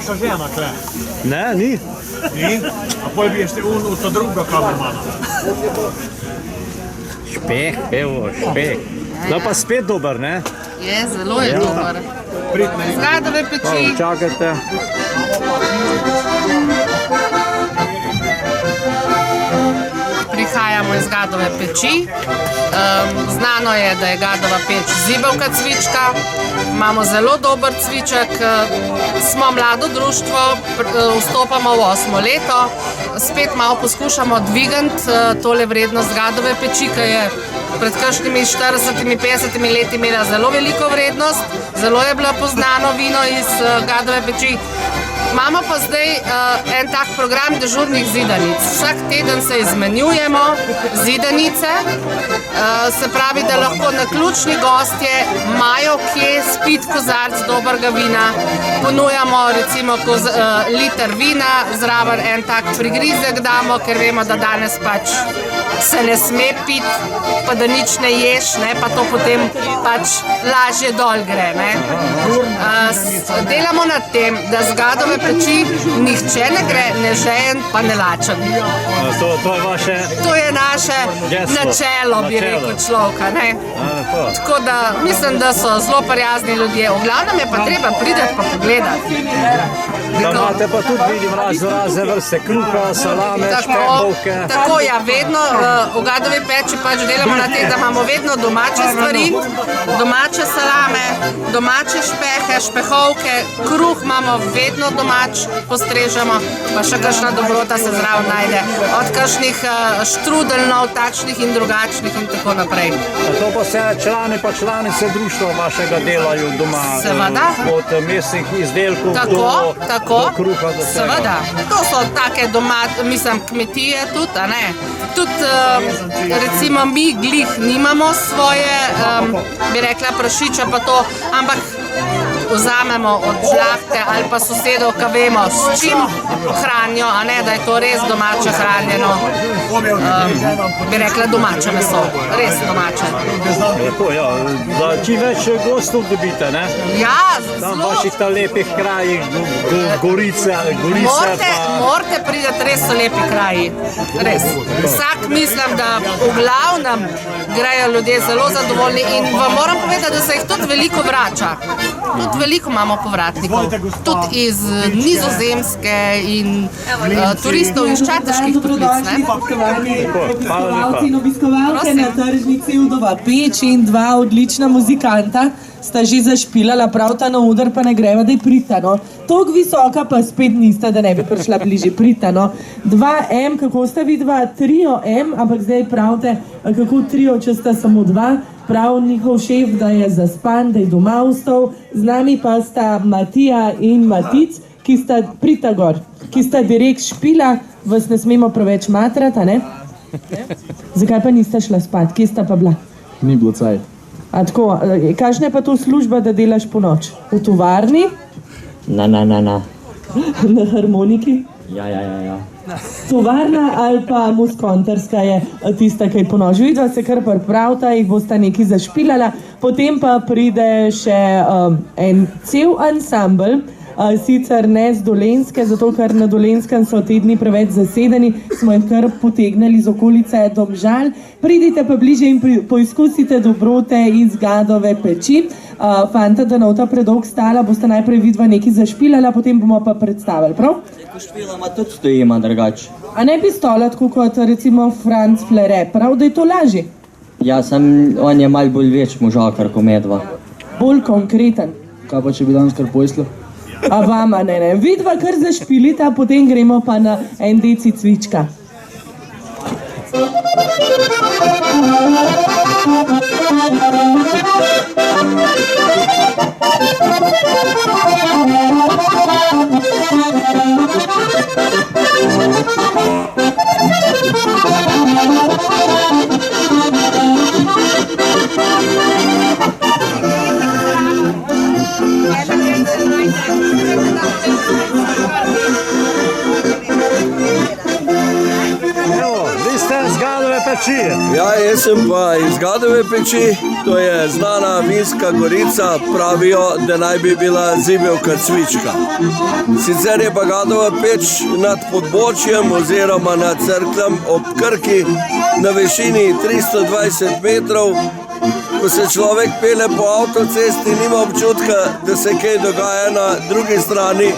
vaša žena kle? Ne, ni. Ni? A pol bi ješli od ta druga kamermana. Špeh, evo, špeh. No pa spet dober, ne? Je, zelo je dober. Zgadove peči. Čakajte. Prihajamo iz Gadove peči. Znano je, da je Gadova peč zibelka cvička. Imamo zelo dober cviček. Smo mlado društvo, vstopamo v 8. leto. Spet malo poskušamo dvigati tole vrednost Gadove peči, ki je pred kakšnimi 40-50 leti imela zelo veliko vrednost. Zelo je bilo poznano vino iz Gadove peči. Imamo pa zdaj en tak program dežurnih zidanic. Vsak teden se izmenjujemo zidanice, se pravi, da lahko naključni gostje imajo kje spiti kozarc dobrega vina. Ponujamo recimo liter vina, zraven en tak prigrizek damo, ker vemo, da danes pač se ne sme piti, pa da nič ne ješ, pa to potem pač lažje dol gre. Delamo nad tem, da z Gadove peči nihče ne gre nežejen pa ne lačen. To je vaše... To je naše načelo, bi rekel človeka. Tako da mislim, da so zelo prijazni ljudje. V glavnem je pa treba prideti pa pogledati. Da imate pa tudi, vidim, razne vrste kruha, salame, špehovke. Tako, ja, vedno v Gadovi peči pač delamo na tem, da imamo vedno domače stvari, domače salame, domače špehe, špehovke, kruh imamo vedno domač, postrežemo, pa še kakšna dobrota se zraven najde. Od kakšnih štrudeljnov, takšnih in drugačnih in tako naprej. To pa se člani pa članice društva vašega delajo doma? Seveda. Od mesnih izdelkov do kruha do vsega? Seveda. To so take kmetije tudi, a ne? Tudi recimo mi glih nimamo svoje, bi rekla prašiča pa to, ampak vzamemo od žlahte ali pa sosedov, ki vemo, s čim hranijo, a ne, da je to res domače hranjeno, bi rekla domače meso, res domače. Lepo, ja, da čim več gostov dobite, ne? Ja, zelo. Tam vaših ta lepih krajih, Gorice pa... Morate prideti, res so lepi kraji, res. Vsak mislim, da v glavnem grejo ljudje zelo zadovoljni in vam moram povedati, da se jih tudi veliko vrača. Tudi veliko imamo povratnikov, tudi iz Nizozemske in turistov iz Čateških toplic. Obiskovalci in obiskovalke na tržnici Udova peč in dva odlična muzikanta sta že zašpilala prav ta na oder, pa ne greva, da je pritano. Toliko visoka pa spet nista, da ne bi prišla bliže pritano. 2M, kako sta vidva? Trio M, ampak zdaj pravite, kako trio, če sta samo dva. Prav njihov šef, da je zaspan, da je doma vstal. Z nami pa sta Matija in Matic, ki sta prita gor, ki sta direkt špila, vas ne smemo preveč matrati, a ne? Zakaj pa nista šla spat? Kje sta pa bila? Ni bilo caj. A tako, kakšna je pa to služba, da delaš po noč? V tovarni? Na. Na harmoniki? Ja. Tovarna ali pa muskontarska je tista, ki je po noč. Vidva se kar pripravita, jih bosta nekaj zašpilala, potem pa pride še en cel ansambl, sicer ne z Dolenjske, zato ker na Dolenskem so te dni preveč zasedeni, smo jih kar potegnali z okolice Domžal. Pridite pa bliže in poizkusite dobrote iz Gadove peči. Fanta, da na ta predolg stala, boste najprej vidva nekaj zašpilala, potem bomo pa predstavili, prav? Ko špilama tudi stojima drugače. A ne bi stola tako kot recimo Franz Flere, prav, da je to lažje? Ja, on je malo bolj več možakar kot medva. Bolj konkreten. Kaj pa, če bi danes kar poislo? A vama ne. Vidva kar zašpilita, potem gremo pa na en deci cvička. peči. Ja, jaz sem pa iz Gadove peči, to je znana vinska gorica, pravijo, da naj bi bila zibelka cvička. Sicer je pa Gadova peč nad Podbočjem oziroma nad Cerkljem ob Krki na višini 320 metrov. Ko se človek pele po avtocesti, nima občutka, da se kaj dogaja na drugi strani,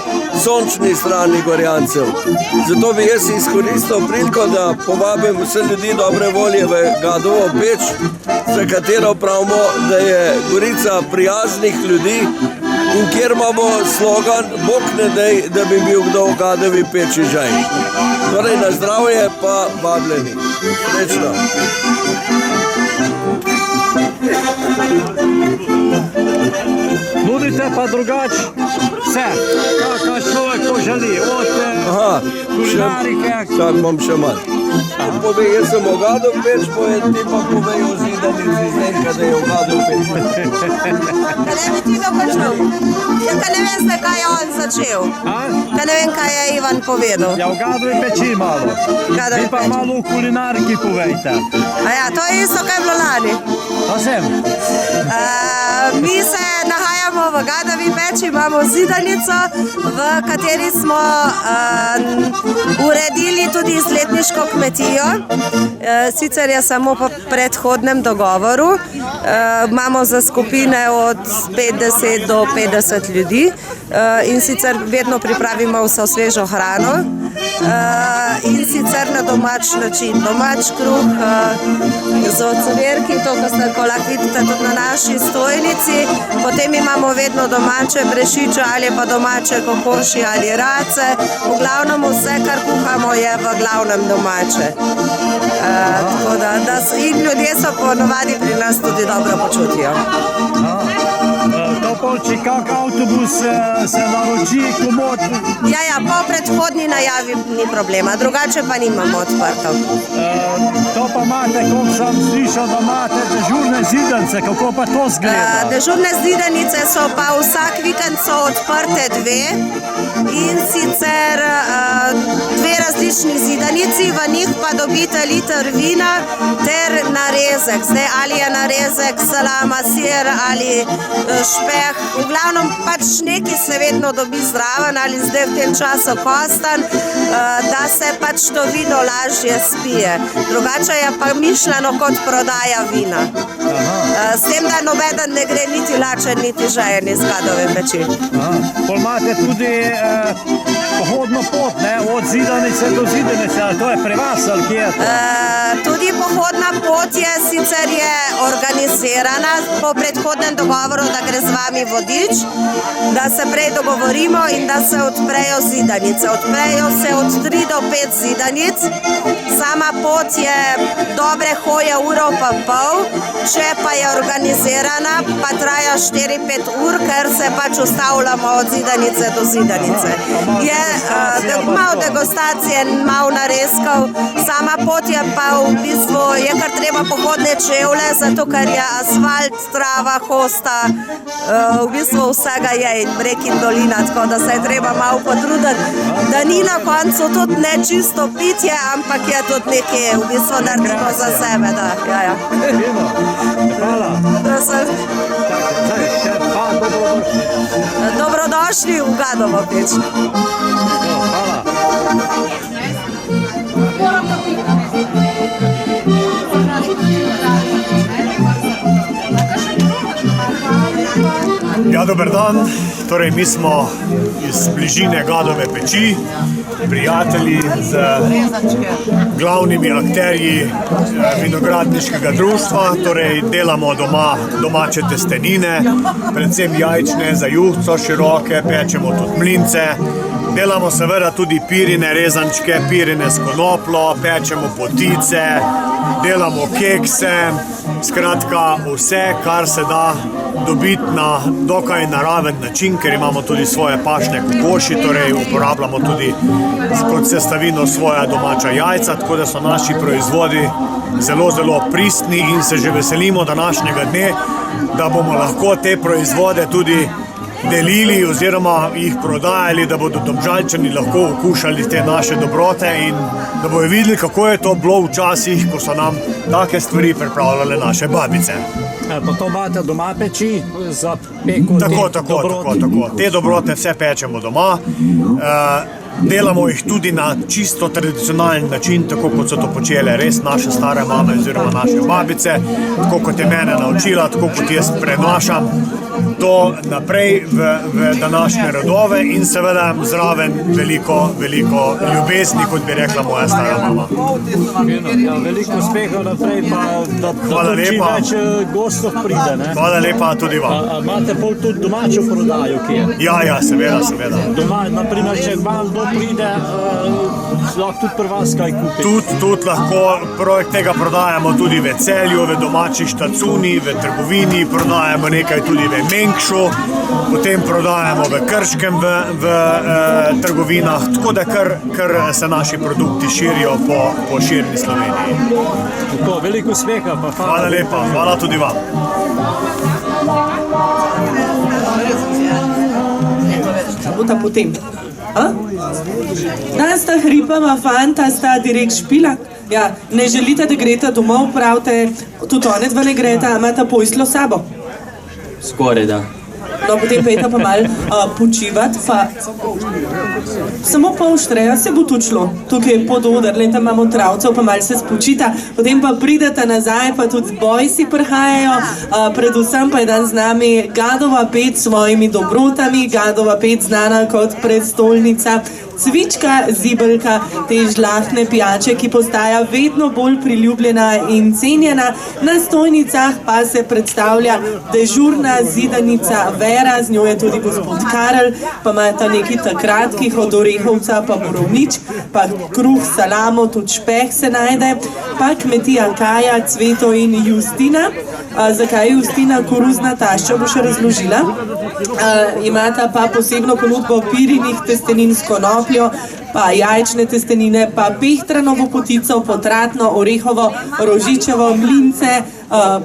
sončni strani Gorjancev. Zato bi jaz izkoristil priliko, da povabim vse ljudi dobre volje v Gadovo peč, za katero pravimo, da je gorica prijaznih ljudi in kjer imamo slogan Bog ne dej, da bi bil kdo v Gadovi peči žaj. Torej na zdravje pa vabljeni. Srečno. Nudite pa drugač vse, kar človek poželi, od kulinarike. Čak, imam še malo. Povej, jaz sem v Gadov peč, ti pa povej o zidanici Zdenka, da je v Gadov peč. Kaj ne bi ti dokončal? Ja, kaj ne vem, zdaj, kaj je on začel. Kaj ne vem, kaj je Ivan povedal. Ja, v Gadovi peči malo. Vi pa malo v kulinariki povejte. A ja, to je isto, kaj je bilo lani. Pa sem. Mi se nahajamo v Gadovi peči, imamo zidanico, v kateri smo uredili tudi izletniško kmetijo. Sicer je samo po predhodnem dogovoru. Imamo za skupine od 50 do 50 ljudi in sicer vedno pripravimo vso svežo hrano. In sicer na domač način, domač kruh z ocvirki, to, ko lahko vidite tudi na naši stojnici. Potem imamo vedno domače brešiče ali pa domače kokoši ali race. V glavnem vse, kar kuhamo, je v glavnem domače. Tako da in ljudje so ponovadi pri nas tudi dobro počutijo. To polči, kak avtobus se naroči, komod? Ja, po predhodni najavi ni problema, drugače pa nimamo odprto. To pa imate, kot sem slišal, da imate dežurne zidanice, kako pa to zgleda? Dežurne zidanice so pa vsak vikend so odprte dve in sicer dve različni zidanici, v njih pa dobite liter vina ter narezek. Zdaj ali je narezek salama, sir ali špeh, v glavnem pač neki se vedno dobi zraven ali zdaj v tem času kostan, da se pač to vino lažje spije. Drugače je pa mišljeno kot prodaja vina. S tem, da nobeden ne gre niti lačen, niti žajen iz Gadove peči. Pol imate tudi pohodno pot, od zidanice do zidanice, ali to je pri vas ali kje je to? Tudi pohodna pot je, sicer je organizirana po predhodnem dogovoru, da gre z vami vodič, da se prej dogovorimo in da se odprejo zidanice. Odprejo se od 3 do 5 zidanic, sama pot je dobre hoje uro pa pol, če pa je organizirana, pa traja 4-5 ur, ker se pač ustavljamo od zidanice do zidanice. Je malo degustacije, malo narezkov, sama pot je pa v bistvu, je kar treba pohodne čevlje, zato ker je asfalt, trava, hosta, v bistvu vsega je in breg in dolina, tako da se je treba malo potruditi, da ni na koncu tudi ne čisto pitje, ampak je tudi nekaj, v bistvu naredimo za sebe, da, ja. Hvala. Dobrodošli v Gadovo peč. Hvala. Ja, dober dan. Torej, mi smo iz bližine Gadove peči, prijatelji z glavnimi akterji vinogradniškega društva. Torej, delamo doma domače testenine, predvsem jajčne, za juhco široke, pečemo tudi mlince. Delamo seveda tudi pirine rezančke, pirine s konoplo, pečemo potice, delamo kekse, skratka vse, kar se da dobiti na dokaj naraven način, ker imamo tudi svoje pašne kokoši, torej uporabljamo tudi kot sestavino svoja domača jajca, tako da so naši proizvodi zelo, zelo pristni in se že veselimo današnjega dne, da bomo lahko te proizvode tudi delili oziroma jih prodajali, da bodo Domžalčani lahko okušali te naše dobrote in da bodo videli, kako je to bilo včasih, ko so nam take stvari pripravljale naše babice. Pa to imate doma peči za peko Tako. dobrot? Te dobrote vse pečemo doma. Delamo jih tudi na čisto tradicionalen način, tako kot so to počele res naše stare mame oziroma naše babice, tako kot je mene naučila, tako kot jaz prenašam to naprej v današnje rodove in seveda zraven veliko ljubezni, kot bi rekla moja stara mama. Ja, veliko uspeha naprej, pa da čim lepa. več gostov pride. Ne? Hvala lepa tudi vam. A imate pol tudi domačo prodajo, kje? Ja, seveda. Doma, naprimer, če malo kdo pride, lahko tudi pri vas kaj kupi. Tudi lahko projekt tega prodajamo tudi v Celju, v domači štacuni, v trgovini, prodajamo nekaj tudi v Menkšu, potem prodajamo v Krškem v trgovinah, tako da kar se naši produkti širijo po širni Sloveniji. Tako, veliko uspeha, pa Hvala lepa, hvala tudi vam. Bosta potem. Danes sta hripava fanta, sta direkt špila. Ja, ne želite, da greste domov, pravite, tudi one dva ne greste, a imate pojslo sabo. Skoraj da. No, potem pejte pa malo počivati, pa samo pol štreja se bo tu šlo. Tukaj je pododer, tam imamo travcev, pa malo se spočita, potem pa pridete nazaj, pa tudi boji si prihajajo, predvsem pa je dan z nami Gadova Peć s svojimi dobrotami, Gadova Peć znana kot prestolnica cvička, zibelka, te žlahtne pijače, ki postaja vedno bolj priljubljena in cenjena. Na stojnicah pa se predstavlja dežurna zidanica Vera, z njo je tudi gospod Karel, pa imata nekaj kratkih od orehovca pa borovničk, pa kruh, salamo, tudi špeh se najde, pa kmetija Kaja, Cveto in Justina. Zakaj je Justina koruzna tašča, bo še razložila. Imata pa posebno ponudbo pirinih testenin s konopljo, pa jajčne testenine, pa pehtranovo potico, potratno, orehovo, rožičevo, mlince,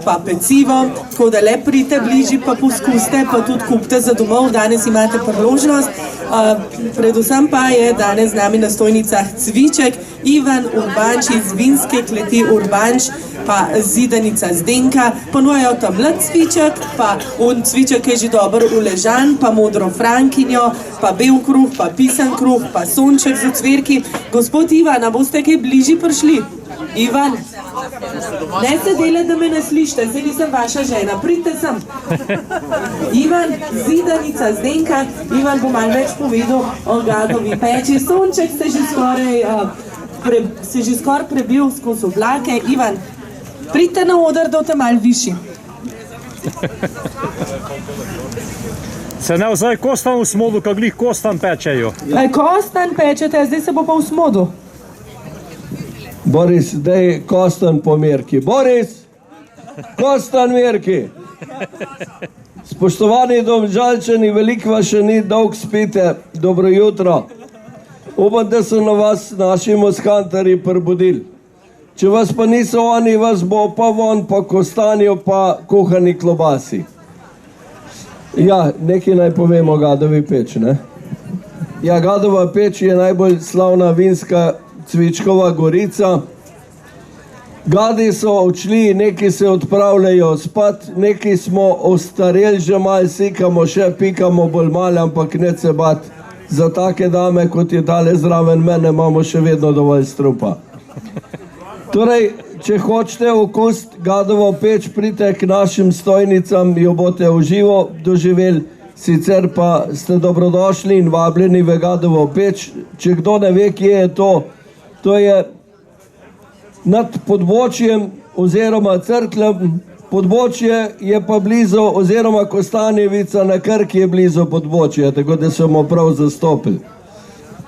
pa pecivo, tako da le pridite bližje, pa poskuste, pa tudi kupite za domov, danes imate priložnost. Predvsem pa je danes z nami na stojnicah Cviček, Ivan Urbanč iz vinske kleti Urbanč, pa zidanica Zdenka, ponujajo tam mlad cviček, pa cviček je že dobro uležan, pa modro frankinjo, pa bel kruh, pa pisan kruh, pa sonček z ocvirki. Gospod Ivan, a boste kaj bližje prišli? Ivan, ne se dele, da me ne slišite, zdaj nisem vaša žena, pridite sem. Ivan, zidanica Zdenka, Ivan bo malo več povedal o Gadovi peči. Sonček se že skoraj prebil skozi oblake. Ivan, pridite na oder, da boste malo višji. Se ne vzaj kostan v smodu, kak glih kostan pečejo. Kostan pečete, zdaj se bo pa v smodu. Boris, daj kostan po merki. Boris, kostan merki. Spoštovani Domžalčani, veliko vas še ni, dolg spite. Dobro jutro. Upam, da so na vas naši moskantarji prebudili. Če vas pa niso oni, vas bo pa von, pa kostanjo, pa kuhani klobasi. Ja, nekaj naj povemo o Gadovi Peč, ne? Ja, Gadova Peč je najbolj slavna vinska cvičkova gorica. Gadi so odšli, neki se odpravljajo spat, neki smo ostareli že malo, sikamo še, pikamo bolj malo, ampak ne se bat. Za take dame, kot je tale zraven mene, imamo še vedno dovolj strupa. Torej, če hočete okusiti Gadovo Peč, pridite k našim stojnicam, jo boste v živo doživeli, sicer pa ste dobrodošli in vabljeni v Gadovo Peč. Če kdo ne ve, kje je to je nad Podbočjem oziroma Cerkljem. Podbočje je pa blizu, oziroma Kostanjevica na Krki je blizu Podbočja, tako da smo prav zastopili.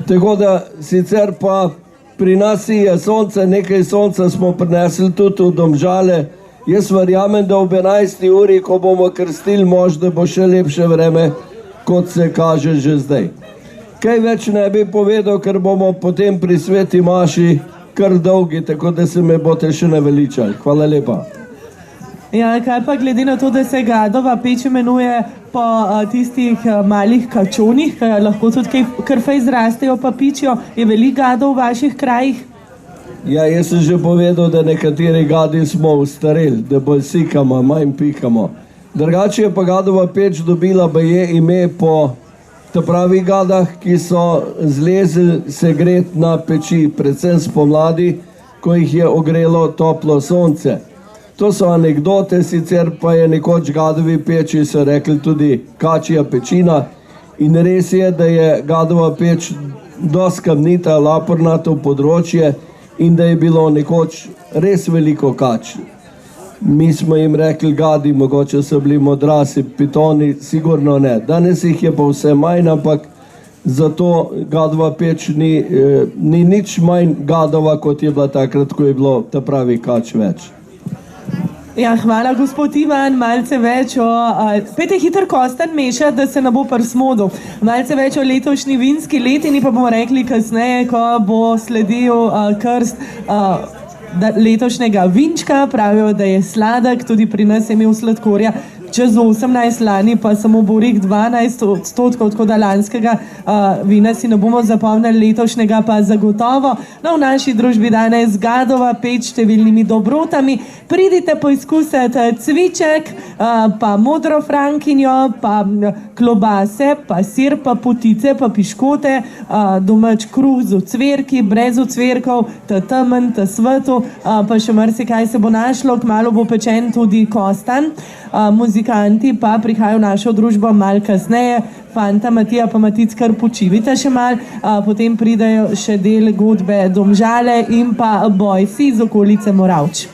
Tako da sicer pa pri nas je sonce, nekaj sonca smo prinesli tudi v Domžale. Jaz verjamem, da ob 11. uri, ko bomo krstili mož, da bo še lepše vreme, kot se kaže že zdaj. Kaj več ne bi povedal, ker bomo potem pri sveti maši kar dolgi, tako da se me boste še naveličali. Hvala lepa. Ja, kaj pa glede na to, da se Gadova peč imenuje po tistih malih kačonih, lahko tudi kar fej zrastejo pa pičijo, je veliko gadov v vaših krajih? Ja, jaz sem že povedal, da nekateri gadi smo ustareli, da bolj sikamo, manj pikamo. Drugače je pa Gadova peč dobila baje ime po pravih gadah, ki so zlezli se gret na peči, predvsem spomladi, ko jih je ogrelo toplo sonce. To so anekdote, sicer pa je nekoč Gadovi peči so rekli tudi kačja pečina in res je, da je Gadova peč dosti kamnita, lapornato področje in da je bilo nekoč res veliko kač. Mi smo jim rekli gadi, mogoče so bili modrasi, pitoni, sigurno ne. Danes jih je pa vse manj, ampak zato Gadova peč ni nič manj Gadova, kot je bila takrat, ko je bilo ta pravi kač več. Ja, hvala, gospod Ivan, malce več o... Pejte hitro kostanj mešati, da se ne bo prsmodil. Malce več o letošnji vinski letini, pa bomo rekli kasneje, ko bo sledil krst letošnjega vinčka. Pravijo, da je sladek, tudi pri nas je imel sladkorja čez 18, lani pa samo Borik 12%, tako da lanskega vina si ne bomo zapomnili, letošnjega pa zagotovo. No, v naši družbi danes Gadova peč številnimi dobrotami. Pridite poizkusiti cviček, pa modro frankinjo, pa klobase, pa sir, pa potice, pa piškote, domač kruh z ocvirki, brez ocvirkov, ta temen, ta svetu, pa še marsikaj se bo našlo, kmalu bo pečen tudi kostanj. Muzikanti pa prihajajo v našo družbo malo kasneje, Fanta Matija pa Matic kar počivita še malo, potem pridejo še del godbe Domžale in pa Bojsi iz okolice Moravč.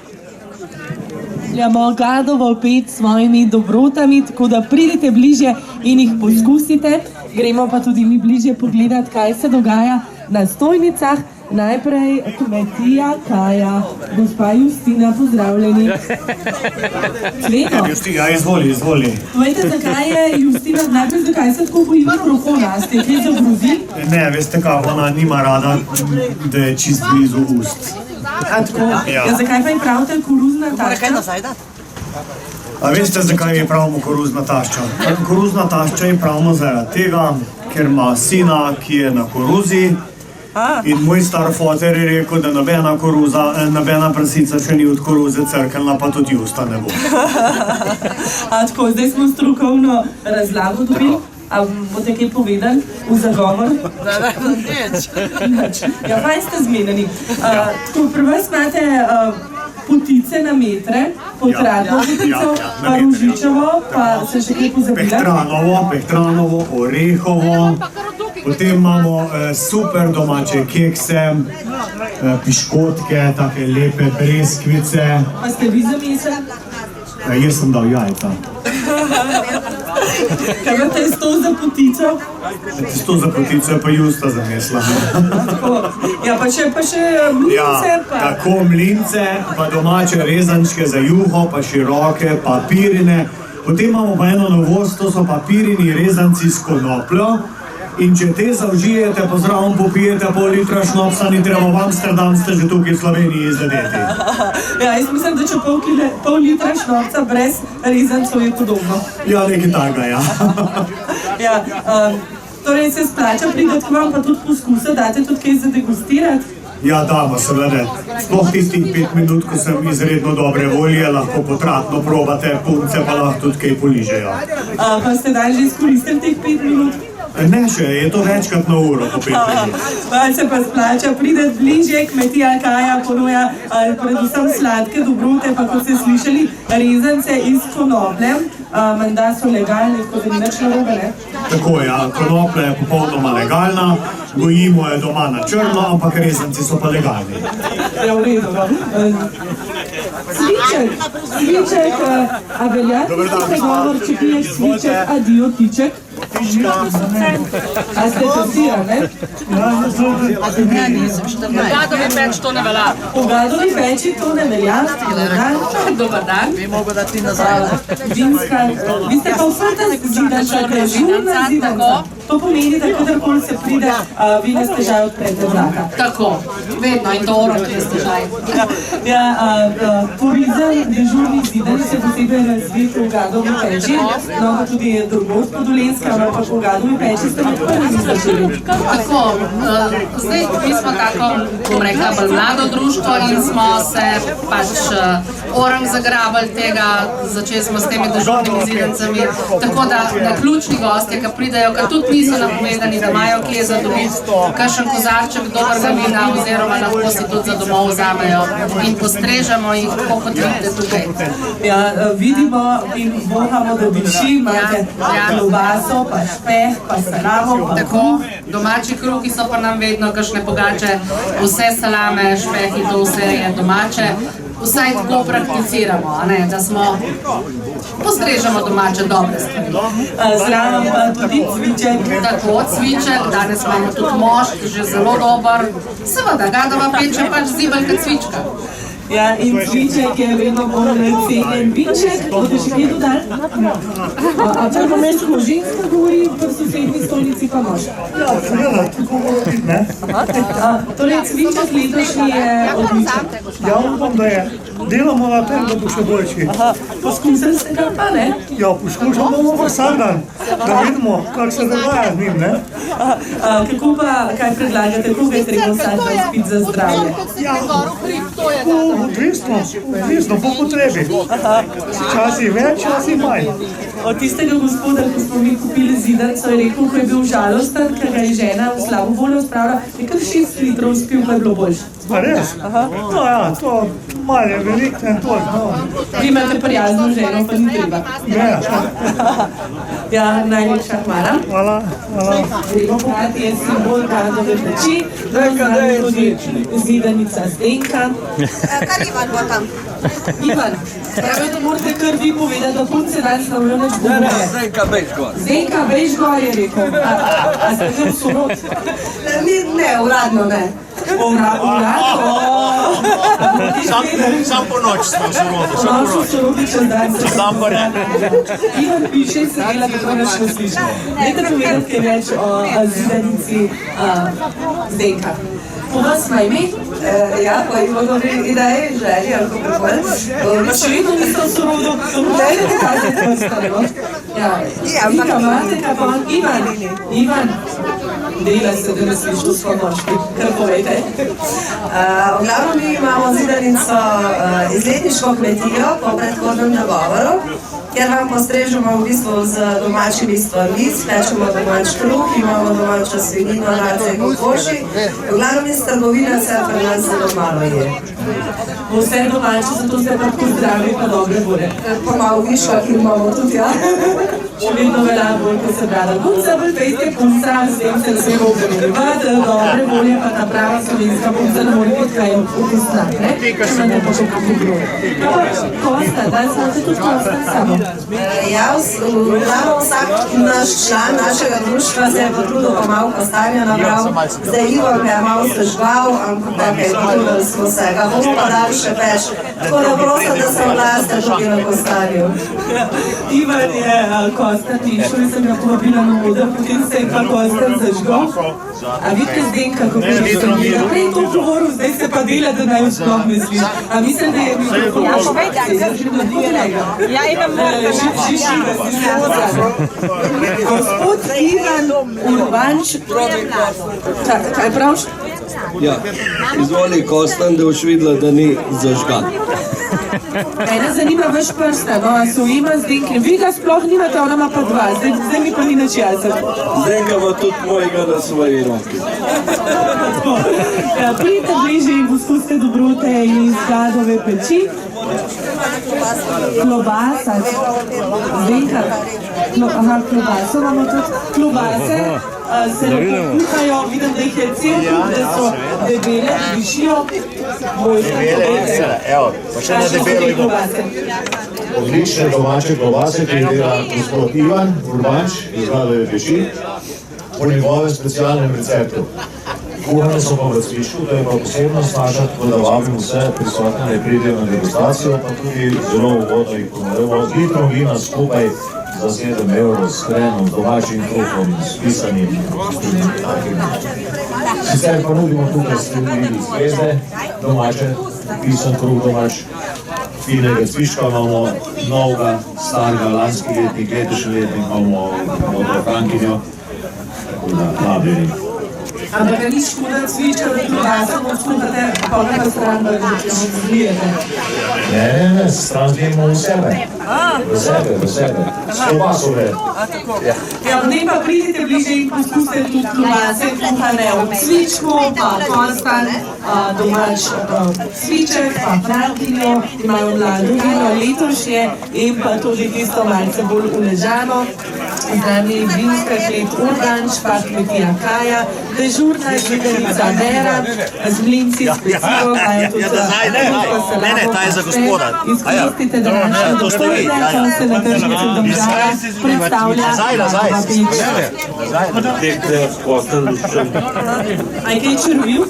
Imamo Gadovo peč s svojimi dobrotami, tako da pridite bližje in jih poskusite. Gremo pa tudi mi bližje pogledati, kaj se dogaja na stojnicah. Najprej kmetija Kaja, gospa Justina, pozdravljeni. Cveto? Ja, izvoli. Povejte, zakaj je Justina, najprej zakaj se tako boji mikrofona, ste kaj zagrozili? Ne, veste kaj, ona nima rada, da je čist blizu ust. A tako? Ja, zakaj pa jim pravite koruzna tašča? A veste, zakaj je pravimo koruzna tašča? Koruzna tašča je pravimo zaradi tega, ker ima sina, ki je na koruzi. In moj star foter je rekel, da nobena prasica še ni od koruze crknila, pa tudi usta ne bo. A tako, zdaj smo strokovno razlago dobili. A boste kaj povedali v zagovor? Nič. Ja, fajn ste zmenjeni. Tako, pri vas imate potice na metre, potratno potico, pa ružičevo, pa se še kaj pozabila? Pehtranovo, orehovo. Potem imamo super domače kekse, piškotke, take lepe breskvice. Pa ste vi zamislili? Jaz sem dal jajca. Kaj pa testo za potico? Testo za potico je pa Justa zamislila. Ja, pa še mlince pa... Tako mlince, pa domače rezančke za juho, pa široke, pa pirine. Potem imamo pa eno novost, to so pa pirini rezanci s konopljo. In če te zaužijete, pa zraven popijete pol litra šnopsa, ni treba v Amsterdam, ste že tukaj v Sloveniji zadeti. Ja, jaz mislim, da če pol litra šnopsa brez rezancov je podobno. Ja, nekaj takega, ja. Ja, torej se splača priti k vam, pa tudi poskusa, date tudi kaj za degustirati? Ja, damo, seveda. Sploh tistih 5 minut, ko sem izredno dobre volje, lahko potratno probate, punce pa lahko tudi kaj poližejo. Pa ste dali že izkoristili teh 5 minut? Ne še, je to večkrat na uro po 5 minut. Se pa splača prideti bližje, kmetija Kaja ponuja predvsem sladke dobrote, pa kot ste slišali, rezance iz konoplje. Menda so legalni, tako da ni nič narobe, ne? Tako, ja, konoplja je popolnoma legalna, gojimo je doma na črno, ampak rezanci so pa legalni. Ja, v redu, no. Sviček, a velja ti pregovor, če piješ sviček, adijo tiček? A ste testirali, ne? V Gadovi peč to ne velja. V Gadovi peči to ne velja. Dobar dan. Vinska, vi ste pa odprta zidanca, dežurna zidanca. To pomeni, da kadarkoli se pride, vi ne stežaj odprete vrata. Tako, vedno in to orom je stežaj. Ja, turizem dežurnih zidanic je posebej razvit v Gadovi peči, no pa tudi drugod po Dolenjskem, ampak v Gadovi peči ste med prvimi začeli. Tako, zdaj mi smo tako, bom rekla, bolj mlado društvo in smo se pač orang zagrabali tega, začeli smo s temi dežurnimi zidancami, tako da ključni gostje, ki pridejo, ki tudi niso napovedani, da imajo kje za dobiti kakšen kozarček dobrega vina oziroma lahko si tudi za domov vzamejo in postrežemo jih, tako kot vidite tukaj. Ja, vidimo in vohamo, da diši, imate klobaso, pa špeh, pa salamo. Tako, domači kruhi so pa nam vedno kakšne pogače, vse salame, špehi, to vse je domače. Vsaj tako prakticiramo, a ne, da smo postrežemo domače dobre stvari. Zraven pa tudi cviček. Tako, cviček, danes imamo tudi mošt, že zelo dober. Seveda, Gadova peč je pač zibelka cvička. Ja, in cviček je vedno bolj cenjen vinček. Boste še kaj dodali? A prvo mesto ženska govori, v sosednji stolnici pa mož. Ja, seveda, tako mora biti, ne? Torej, cviček letošnji je odličen. Ja, upam, da je. Delamo na tem, da bo še boljši. Poskusili ste ga pa, ne? Ja, poskušamo bomo vsak dan, da vidimo, kak se dogaja z njim, ne? Kako pa, kaj predlagate, koga je treba vsak dan spiti za zdravje? Odvisno, po potrebi. Včasih več, včasih manj. Od tistega gospoda, ko smo mi kupili zidanco, je rekel, ko je bil žalosten, ker ga je žena v slabo voljo spravila, je kar 6 litrov spil, pa je bilo boljše. Pa res? No ja, to malo je veliko in to. Vi imate prijazno ženo, pa ni treba. Ja, najlepša hvala. Hvala. Gremo brati, je simbol Gadove peči, znamo tudi zidanica Zdenka. Kar Ivan bo tam. Ivan, pravi, da morate kar vi povedati, da punce danes na vrlo neč govore. Zdenka Bežgor. Zdenka Bežgor je rekel. A ste že v sorod? Ne, uradno ne. Uradno? Sam po noč smo v sorodu. Noč v sorodu čez dan. Dan pa ne. Ivan piše in se dela, da to neč ne sliši. Dajte povedati kaj več o zidanici Zdenka. Po vas ima ime? Ja, pa Ivanovi ideje, želje, ali kako koli. Še vedno niste v sorodu? Ne, kaj se to stalo? Ja, vi ga imate, kaj pa on? Ivan, dela se, da ne sliši v svoj moški. Kar povejte. V glavnem mi imamo zidanico izletniško kmetijo po predhodnem dogovoru, kjer vam postrežemo v bistvu z domačimi stvarmi, spečemo domač kruh, imamo domačo svinjino, race in kokoši. V glavnem iz trgovine se pri nas zelo malo je. Vse domače, zato ste pa tako zdravi pa dobre vode. Pa malo viška, ki imamo tudi, ja. Še vedno velja bolj, ko se brada. Punca, bolj pejte punca, s tem se vse obremenjevati, dobre volje pa ta prava slovenska punca ne more biti kaj okusnat, ne? Če me ne bo še kako bilo. Kosta, daj znate tudi Kosta samo. Ja, vsak naš član našega društva se je potrudil pa malo kostanja nabral. Zdaj Ivan ga je malo sežgal, ampak tako je potrudili smo se, ga bomo pa dali še več. Tako da prosim, da se oglasite tudi na kostanju. Ivan je Kosta tišel in sem ga povabila na oder, potem se je pa Kosta zažgal. A vidite Zdenka, kako je to? Prej to govoril, zdaj se pa dela, da naj sploh ne sliši. A mislim, da je mikrofon že do drugega. Ja, imam Gospod Ivan Urbanč, kaj praviš? Ja, izvoli Kostan, da boš videla, da ni zažgan. Mene zanima vaš prsta, no, a so ima Zdenke. Vi ga sploh nimate, ona ima pa dva, zdaj mi pa ni nič jasno. Zdenka ima tudi mojega na svoji roki. Pridite bliže in poskusite dobrote iz Gadove peči. Klobasa, Zdenka, klobaso imamo tudi. Klobase se lepo kuhajo, vidim, da jih je cel kup, da so debele, dišijo. Debele, evo, pa še na debelo. odlične domače klobase, ki jih dela gospod Ivan Urbanč iz Gadove peči po njegovem specialnem receptu. Kuhane so pa v cvičku, to je pa posebnost naša, tako da vabim vse prisotne, da pridejo na degustacijo, pa tudi zelo ugodno jih ponudimo. Z litrom vina skupaj za 7 evrov s hrenom, domačim kruhom, s pisanim takim. Sicer pa nudimo tukaj sledili zvezde, domače, pisan kruh domač, finega cvička imamo, novega, starega, lanski letnik, letošnji letnik imamo modro frankinjo, tako da vabljeni. Ampak ga ni škoda cvička, da klobase odskupate, pa ne pa stran, da ga zlijete. Ne, stran zlijemo v sebe. V sebe. S klobaso vred. Ja, ne pa pridite bliže in poskusite tudi klobase, kuhane v cvičku, pa konstant, domač cviček, pa frankinjo, imajo mlado vino letošnje in pa tudi tisto malce bolj uležano. Z nami vinska klet Urbanč, pa kmetija Kaja, dežurna zidanica Vera, z mlinci specijo, pa je tudi ta je za gospoda. Izkoristite današnje dopoldne, ko se na tržnici v Domžalah predstavlja Gadova peč. A je kaj črvil?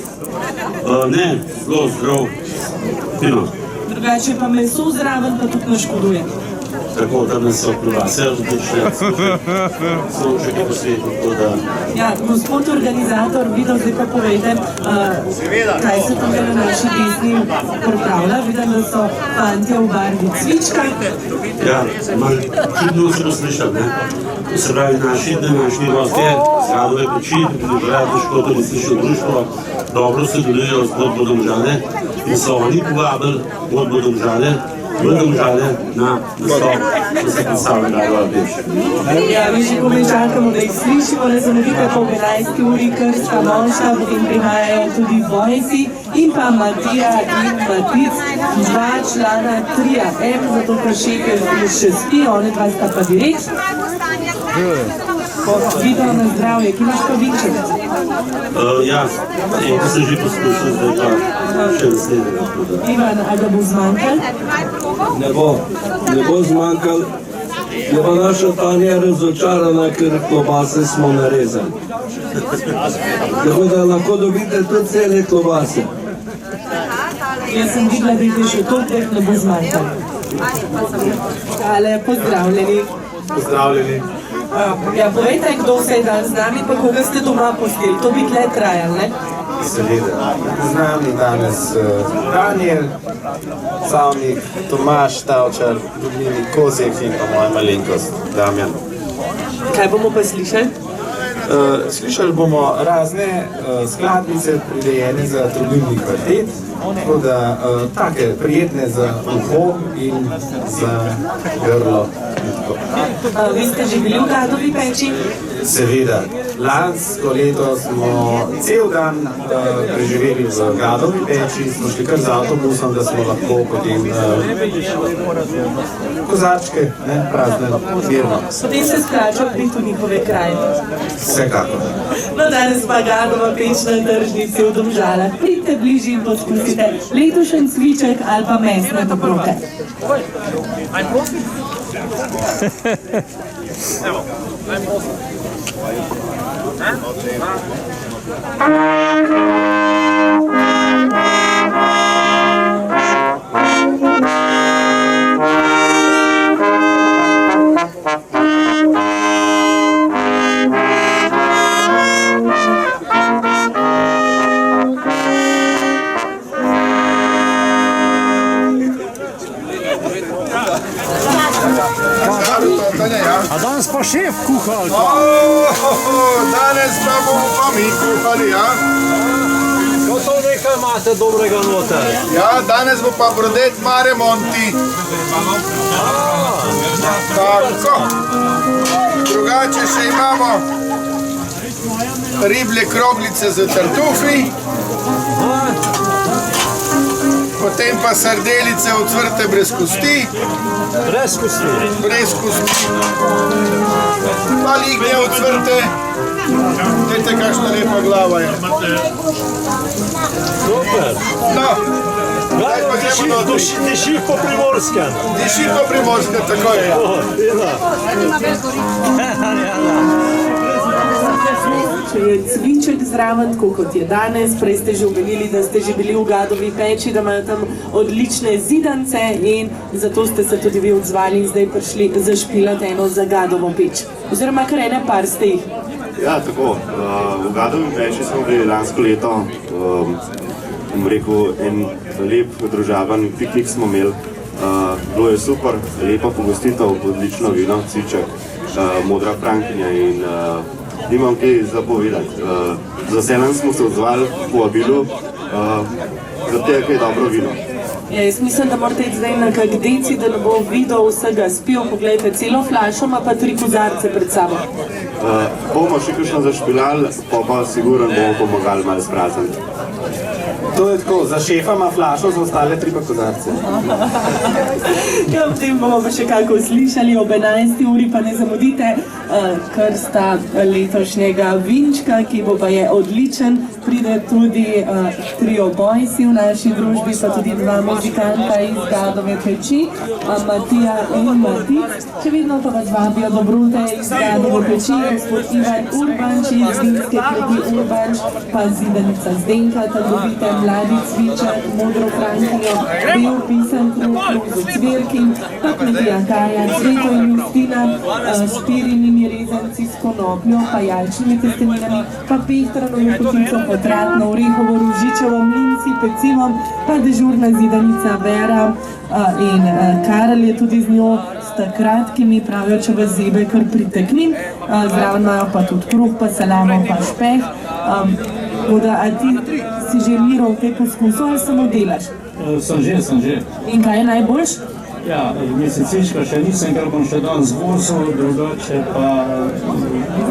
Ne, zelo zdrav. Fino. Drugače pa meso zraven pa tudi ne škoduje. Tako, tam so klobase različne, sonček je posvetno, tako da... Ja, gospod organizator, videl, zdaj pa povejte, kaj se tukaj na naši desni pripravlja. Vidim, da so fantje v barvi cvička. Ja, malo čudno se poslišati, ne? To se pravi, naši današnji gostje z Gadove peči, Radniško turistično društvo, dobro sodelujejo z Godbo Domžale in so oni povabili Godbo Domžale v Domžale na nastop, ko se predstavlja Gadova peč. Ja, mi že komaj čakamo, da jih slišimo, ne zamudite po 11. uri krsta moša, potem prihajajo tudi Vojsi in pa Matija in Matic, 2 člana trija M, zato ker Šeker še spi, one 2 sta pa direkt. Video na zdravje, ki imaš pa vinček? Ja, enkrat sem že poskušal, zdaj pa še naslednjega. Ivan, a ga bo zmanjkal? Ne bo zmanjkal. Je pa naša Tanja razočarana, ker klobase smo narezali. Tako da lahko dobite tudi cele klobase. Jaz sem videla, da jih je še toliko, ne bo zmanjkal. Ale, pozdravljeni. Pozdravljeni. Ja, povejte, kdo se je dan z nami, pa koga ste doma pustili. To bi tle trajal, ne? Seveda. Z nami danes Daniel, Savnik, Tomaš, Tavčar, Ljubljeni Kozjek in pa moja malenkost, Damjan. Kaj bomo pa slišali? Slišali bomo razne skladbice, prirejene za trobilni kvartet, tako da take prijetne za uho in za grlo. Vi ste že bili v Gadovi peči? Seveda. Lansko leto smo cel dan preživeli v Gadovi peči, smo šli kar z avtobusom, da smo lahko potem kozarčke prazne mirno. Potem se skračal priti v njihove krajine. Vsekakor. No, danes pa Gadova peč na tržnici v Domžalah. Pridite bližje in poskusite letošnji cviček ali pa mesne dobrote. A danes pa šef kuhal? Danes pa bomo pa mi kuhali, ja? Kako nekaj imate dobrega noter? Ja, danes bo pa brodet Mare Monti. Tako. Drugače še imamo riblje kroglice z tartufi. Potem pa sardelice ocvrte brez kosti. Brez kosti? Brez kosti. Pa lignje ocvrte. Vidite, kakšna lepa glava je. Super. No, zdaj pa že Diši po primorskem. Diši po primorskem, tako je. Če je cviček zraven, tako kot je danes, prej ste že omenili, da ste že bili v Gadovi peči, da imajo tam odlične zidance in zato ste se tudi vi odzvali in zdaj prišli zašpilati eno za Gadovo peč. Oziroma kar ene par ste jih. Ja, tako. V Gadovi peči smo bili lansko leto, bom rekel, en lep družaben piknik smo imeli. Bilo je super, lepa pogostitev, odlično vino, cviček, modra frankinja in nimam kaj zapovedati. Z veseljem smo se odzvali po vabilu, zato je kaj dobro vino. Ja, jaz mislim, da morate iti zdaj na kak deci, da ne bo videl vsega spil. Poglejte, celo flašo ima pa 3 kozarce pred sabo. Bomo še kakšno zašpilali, pa sigurno bomo pomagali malo sprazniti. To je tako, za šefa ima flašo, za ostale 3 pa kozarce. Ja, v tem bomo pa še kako slišali, ob 11. uri pa ne zamudite krsta letošnjega vinčka, ki bo pa je odličen. Pride tudi trio Boysi v naši družbi, pa tudi 2 muzikanta iz Gadove peči, Matija in Matic. Še vedno pa vas vabijo dobrute iz Gadove peči, gospod Ivan Urbanč iz vinske kleti Urbanč, pa zidanica Zdenka, tam dobite mladi cviček, modro frankinjo, bel pisan kruh z ocvirki, pa Kmetija Kaja, Cveto in Justina s pirinimi rezanci s konopljo, pa jajčnimi testeninami, pa pehtranovo potico, potratno, orehovo, ružičevo, mlinci, pecivom, pa dežurna zidanica Vera in Karel je tudi z njo, sta kratkimi, pravijo, če vas zebe, kar priteknim, zraven imajo pa tudi kruh, pa salamo, pa špeh. A ti si že miral te poskusov ali samo delaš? Sem že. In kaj je najboljš? Ja, mesecička še nisem, ker bom še dan zvorzil, drugače pa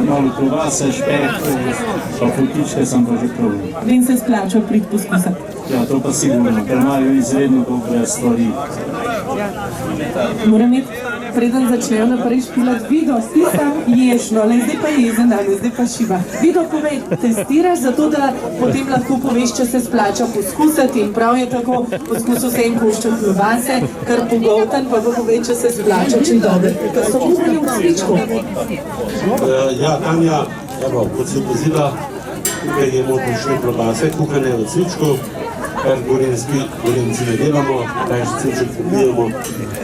malo klobase, špeh, pa potičke sem pa že probal. Vem se splačal priti poskusati. Ja, to pa sigurno, ker imajo izredno dobre stvari. Moram imeti, preden začnejo naprej špilati, Vido, ti sam ješ, no, le zdaj pa jezen danes, zdaj pa šiva. Vido, povej, testiraš zato, da potem lahko poveš, če se splača poskusati in prav je tako, poskusil se en košček klobase, kar pogoltan, pa povej, če se splača, če dober. Ker so kuhali v cvičku. Ja, Tanja, evo, kot si pozila, tukaj jemo tušne klobase, kuhane v cvičku, kar gorenci ne delamo, rajši cviček pobijemo,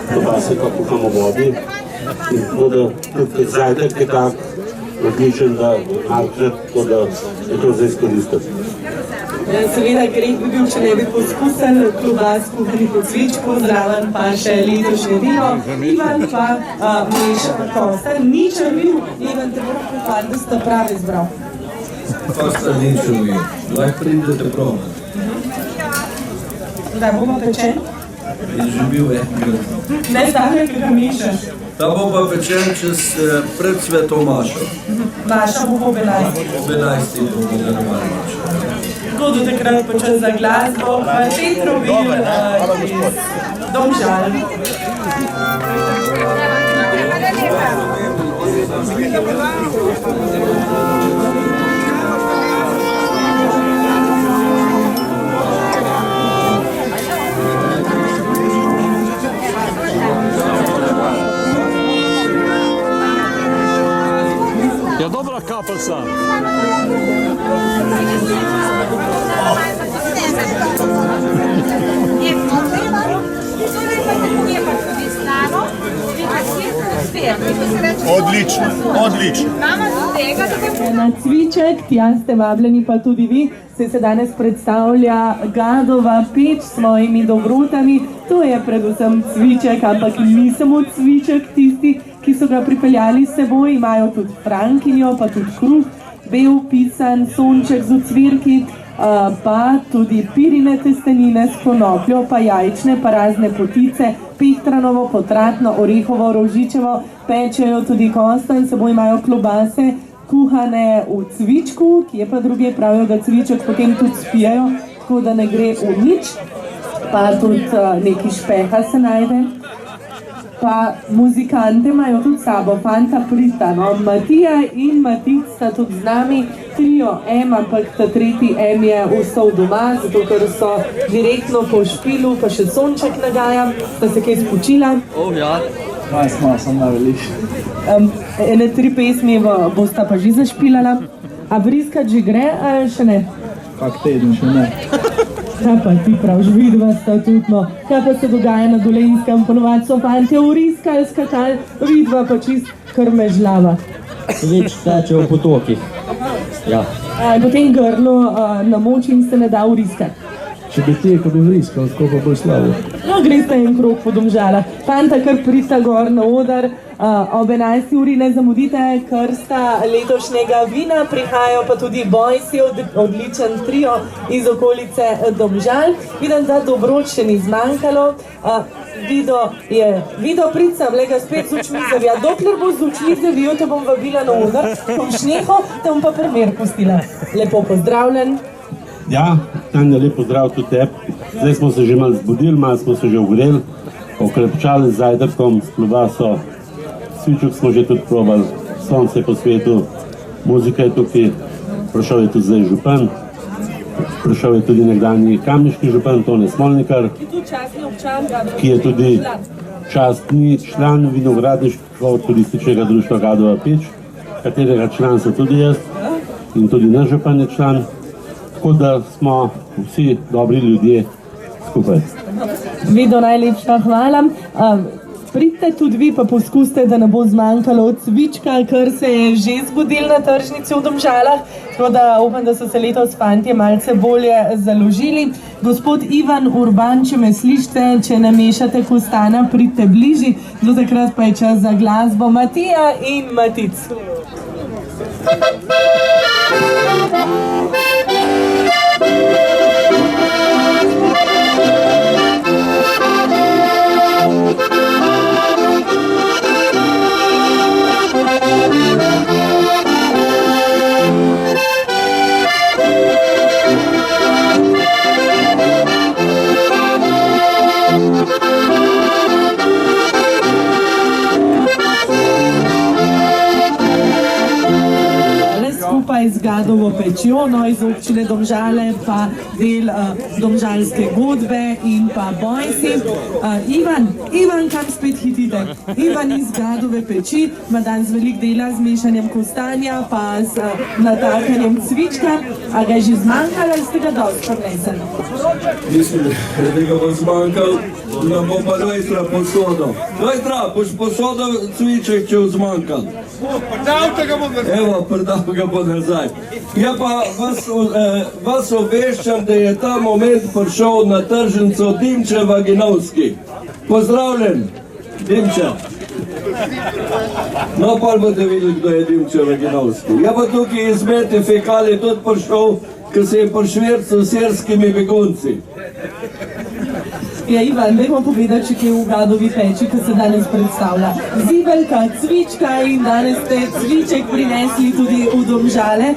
klobase pa kuhamo vodi. In tako da tudi zajtrk je tak odličen, da malkrat, tako da je to za izkoristiti. Seveda greh bi bil, če ne bi poskusili klobas kuhanih v cvičku, zraven pa še letošnje vino. Ivan pa Meša Kosta ni črnil, Ivan te moram pohvaliti, da sta prav izbral. Kosta ni črnil, lahko pridete prav. Da bomo pečen? Je že bil enega. Ne zdaj, ki ga mešaš. Ta bo pa pečen čez pred Sveto Mašo. Maša bo po 11. Po 11. bo normalno Maša. Tako do takrat pa čas za glasbo, Petrovil iz Domžal. Ja, dobra kapelca. Odlično. Na cviček, tja ste vabljeni pa tudi vi, se danes predstavlja Gadova peč s svojimi dobrotami. To je predvsem cviček, ampak ni samo cviček tisti, ki so ga pripeljali s seboj, imajo tudi frankinjo, pa tudi kruh, bel pisan, sonček z ocvirki, pa tudi pirine testenine s konopljo, pa jajčne, pa razne potice, pehtranovo, potratno, orehovo, rožičevo, pečejo tudi kostanj, s seboj imajo klobase, kuhane v cvičku, ki je pa druge pravijo, da cviček potem tudi spijajo, tako da ne gre v nič, pa tudi nekaj špeha se najde. Pa muzikante imajo tudi sabo, fanta prita, no. Matija in Matic sta tudi z nami, trio M, ampak ta tretji M je ostal doma, zato ker so direktno po špilu, pa še sonček nagaja, sta se kaj spočila. Ja. Smo, sem najveliš. Ene 3 pesmi bosta pa že zašpilala. A briskat že gre, ali še ne? Kak teden še ne. Kaj pa ti praviš, vidva sta tudi, no. Kaj pa se dogaja na Dolenjskem, ponovadi so fantje uriskali, skakali, vidva pa čist krmežlava. Več teče v potokih. Ja. Potem grlo na moč in se ne da uriskati. Če bi te, ko bi vriskal, tako pa bo slavo. No, greste en krog po Domžalah. Fanta kar prita gor na oder, ob 11. uri ne zamudite, ker sta letošnjega vina, prihajajo pa tudi Boysi, odličen trio iz okolice Domžal. Vidim, da Dobroč še ni zmanjkalo. Vido prica, vlega spet z očmi zavija. Dokler bo z očmi zavijal, te bom vabila na oder, bom šneho, te bom pa primer pustila. Lepo pozdravljen. Ja, Tanja, lep pozdrav tudi tebi. Zdaj smo se že malo zbudili, malo smo se že ogreli, okrepčali z zajtrkom, s klobaso, svičok smo že tudi probali, sonce je po svetu, muzika je tukaj, prišel je tudi zdaj župan, prišel je tudi nekdanji kamniški župan, Tone Smolnikar, ki je tudi častni član vinogradniškega turističnega društva Gadova Peč, katerega član sem tudi jaz in tudi naš župan je član. Tako da smo vsi dobri ljudje skupaj. Vido, najlepša hvala. Pridite tudi vi, pa poskusite, da ne bo zmanjkalo od cvička, ker se je že zbudil na tržnici v Domžalah. Tako da upam, da so se letos fantje malce bolje založili. Gospod Ivan Urban, če me slišite, če ne mešate kostana, pridite bližji. Do takrat pa je čas za glasbo Matija in Matic. Skupaj z Gadovo pečjo, no, iz občine Domžale, pa del domžalske godbe in pa Boysi. Ivan, kam spet hitite? Ivan iz Gadove peči ima danes velik dela z mešanjem kostanja, pa z natakanjem cvička. A ga je že zmanjkalo ali ste ga dosti prinesli? Mislim, da ga bo zmanjkal, da bo pa dojtra posodo. Dojtra, boš posodo cviček, če bo zmanjkal. Evo, predal ga bo nazaj. Ja pa vas obveščam, da je ta moment prišel na tržnico Dimče Vaginovski. Pozdravljen, Dimče. No, pa boste videli, kdo je Dimče Vaginovski. Ja pa tukaj iz Mete Fekali tudi prišel, ker se je prišvercal s sirskimi begunci. Ja, Ivan, dajmo povedati, če je v Gadovi peči, ki se danes predstavlja. Zibelka, cvička in danes ste cviček prinesli tudi v Domžale.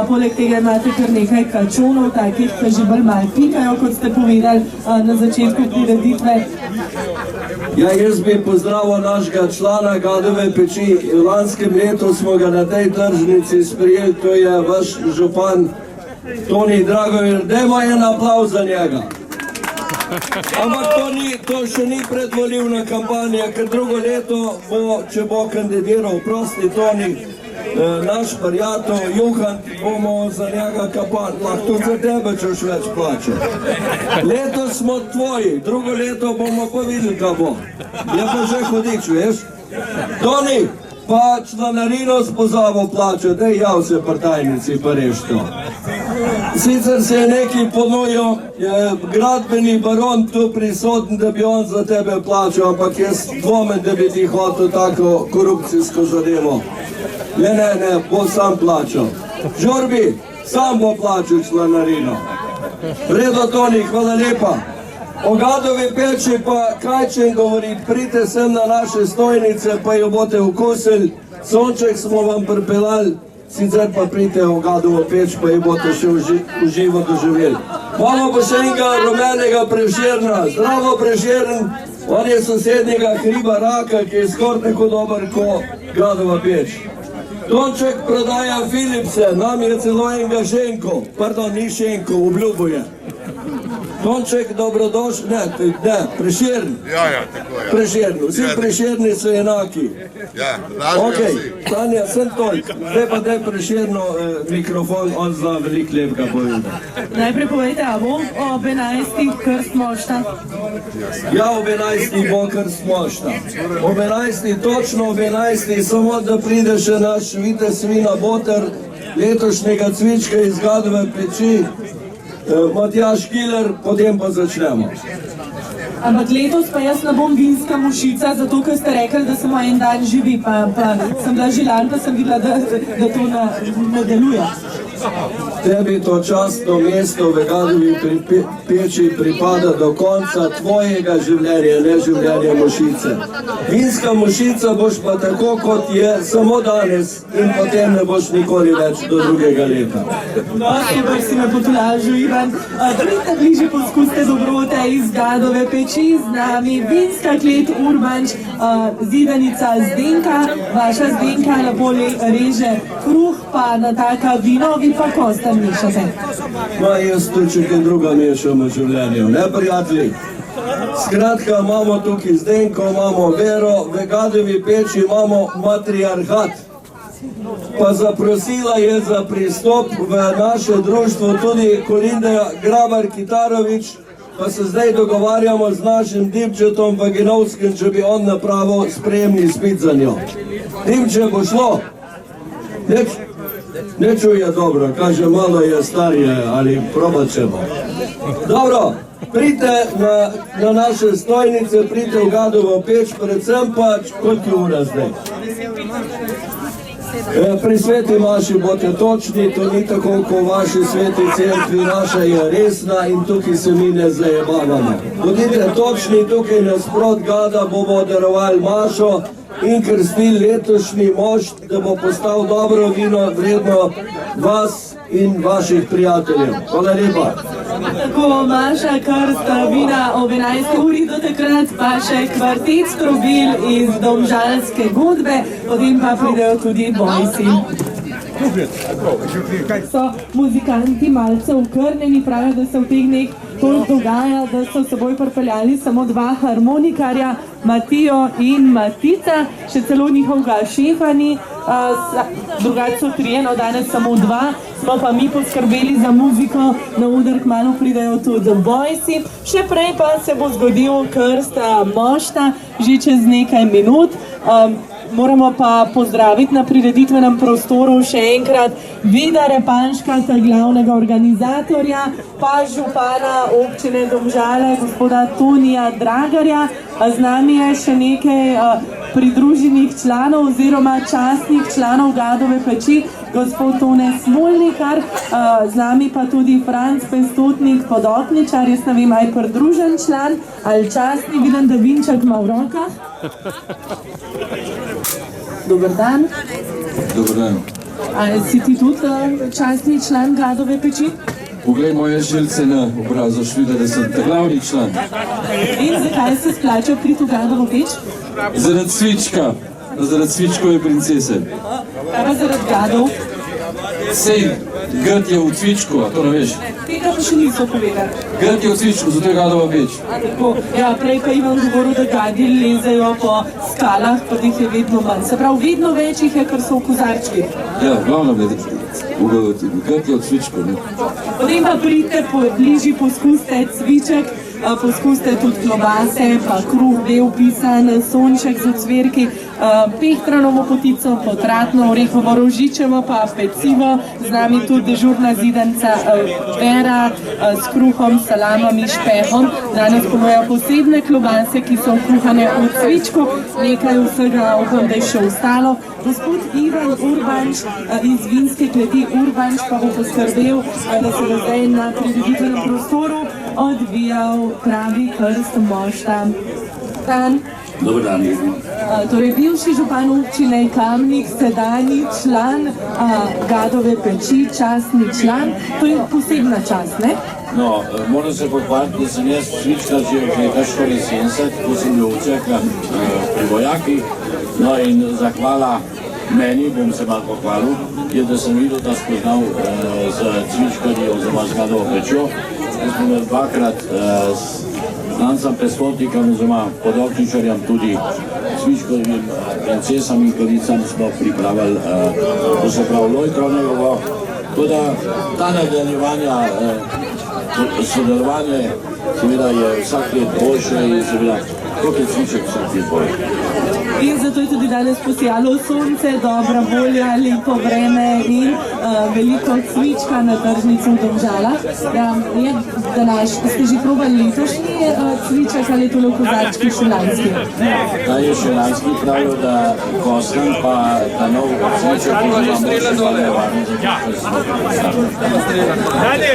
Poleg tega imate kar nekaj kačonov, takih, ki že bolj malo pikajo, kot ste povedali na začetku prireditve. Ja, jaz bi pozdravil našega člana Gadove peči. V lanskem letu smo ga na tej tržnici sprejeli, to je vaš župan Toni Dragover. Dajmo en aplavz za njega. Ampak to še ni predvolilna kampanja, ker drugo leto bo, če bo kandidiral prosti Toni, naš prijatelj Juhan, bomo za njega kampanj. Lahko tudi za tebe, če še več plače. Letos smo tvoji, drugo leto bomo pa videli, kaj bo. Je pa že hodič, veš? Toni, pa članarino s pozavo plačo, daj jav se partajnici pa reš to. Sicer se je neki ponujil, gradbeni baron tu prisoten, da bi on za tebe plačal, ampak jaz dvomem, da bi ti hotel tako korupcijsko zadevo. Ne, bo sam plačal. Žorbi, sam bo plačal članarino. Vredo Toni, hvala lepa. O Gadovi peči pa kaj če govoriti, pridite sem na naše stojnice, pa jo boste okusili. Sonček smo vam pripeljali, sicer pa pridite v Gadovo peč, pa jih boste še uživo doživeli. Imamo pa še enega rumenega Prešerna. Zdravo Prešern, on je sosednjega hriba Raka, ki je skoraj tako dober kot Gadova peč. Tonček prodaja Philipse, nam je celo enega Šenko, pardon, ni Šenko, obljubo je. Tonček, dobrodošli, ne, Prešern. Ja, tako je. Prešern, vsi Prešerni so enaki. Ja, lažje vsi. Tanja, sem toliko. Zdaj pa daj Prešerno mikrofon, on zna veliko lepega povedati. Najprej povejte, a bo ob 11. krst mošta? Ja, ob 11. bo krst mošta. Ob 11. točno ob 11. samo da pride še naš vitez Svina Boter, letošnjega cvička iz Gadove peči, Matjaž Kiler, potem pa začnemo. Ampak letos pa jaz ne bom vinska mušica, zato ker ste rekli, da samo en dan živi, pa sem bila žilan, pa sem videla, da to ne deluje. Tebi to častno mesto v Gadovi peči pripada do konca tvojega življenja, ne življenja mušice. Vinska mušica boš pa tako, kot je samo danes in potem ne boš nikoli več do drugega leta. No, super si me potolažil, Ivan. Pridite bližje, poskusite dobrote iz Gadove peči z nami. Vinska klet Urbanč, zidanica Zdenka. Vaša Zdenka lepo reže kruh, pa nataka vino, vi pa kosta mešate. Ma jaz tudi če kaj druga mešam v življenju, ne prijatelji? Skratka, imamo tukaj Zdenko, imamo Vero, v Gadovi peči imamo matriarhat. Pa zaprosila je za pristop v naše društvo tudi Kolinda Grabar-Kitarović, pa se zdaj dogovarjamo z našim Dimčetom Vaginovskim, če bi on napravil sprejemni izpit za njo. Dimče, bo šlo? Ne čuje dobro, kaže malo je starije, ali probat ćemo. Dobro, pridite na naše stojnice, pridite v Gadovo peč, predvsem pa, koliko je ura zdaj? Pri sveti maši boste točni, to ni tako, ko v vaši sveti cerkvi, naša je resna in tukaj se mi ne zajebavamo. Bodite točni, tukaj nasprot Gada bomo darovali mašo in krstili letošnji mošt, da bo postal dobro vino vredno vas in vaših prijateljev. Hvala lepa. Tako, Maša, krst vina ob 11. uri, do takrat pa še kvartet Trobil iz Domžalske godbe, potem pa pridejo tudi Bojsi. So muzikanti malce ukrnjeni, pravijo, da se v teh dneh toliko dogaja, da so s seboj pripeljali samo dva harmonikarja, Matijo in Matica, še celo njihovega šefa ni, drugače so trije, no danes samo dva, smo pa mi poskrbeli za muziko, na oder kmalu pridejo tudi Bojsi, še prej pa se bo zgodil krst mošta, že čez nekaj minut. Moramo pa pozdraviti na prireditvenem prostoru še enkrat Vida Repanška, glavnega organizatorja, pa župana občine Domžale, gospoda Tonija Dragarja. Z nami je še nekaj pridruženih članov oziroma častnih članov Gadove peči, gospod Tone Smolnikar, z nami pa tudi Franc Pestotnik, podopničar, jaz ne vem, aj pridružen član ali častni, vidim, da vinček ima v rokah. Dober dan. Dobar dan. Si ti tudi častni član Gadove peči? Poglej moje žilce na obrazu, švide, da sem glavni član. In zakaj se splača priti v Gadovo peč? Zaradi cvička, zaradi cvičkove princese. Kaj pa zaradi Gadov? Sej, grd je v cvičku, a to ne veš? Tega pa še niso povedali. Grd je v cvičku, zato je Gadova peč. Ja, prej pa Ivan govoril, da gadi lezejo po skalah, pa jih je vedno manj. Se pravi, vedno več jih je, ker so v kozarčki. Ja, glavno glede, grd je v cvičku, ne? Potem pa pridite bližji, poskusite cviček, poskusite tudi klobase, pa kruh, del pisan, sonček z ocvirki, pehtranovo potico, potratno, orehovo rožičevo, pa pecivo, z nami tudi dežurna zidanca Vera s kruhom, salamami, špehom. Danes ponujajo posebne klobase, ki so kuhane v cvičku, nekaj vsega, upam, da je še ostalo. Gospod Ivan Urbanč iz vinske kleti Urbanč pa bo poskrbel, da se bo zdaj na prireditvenem prostoru odvijal pravi krst mošta. Dan. Dobar dan. Torej, bivši župan občine Kamnik, sedanji član Gadove peči, častni član, to je posebna čast, ne? No, moram se pohvaliti, da sem jaz cvičkal že od leta 1970, ko sem bil učekla pri vojakih. No in zahvala meni, bom se malo pohvalil, je, da sem videl, da spoznal z cvičkarji oziroma z Gadovo pečjo. Jaz sem bil dvakrat znancem pesotnikom oziroma podokničarjem, tudi cvičkarjim princesam in kralicam smo pripravili, to se pravi Lojkovnegovo. Tako da ta nadaljevanja, sodelovanje seveda je vsak let boljše in seveda koliko je cviček vsak let boljše. In zato je tudi danes posijalo sonce, dobra volja, lepo vreme in veliko cvička na tržnici v Domžalah. Ja, ste že probali letošnji cviček ali je to v kozarčki še lanski? Ta je še lanski, pravijo, da kosten pa ta nov cviček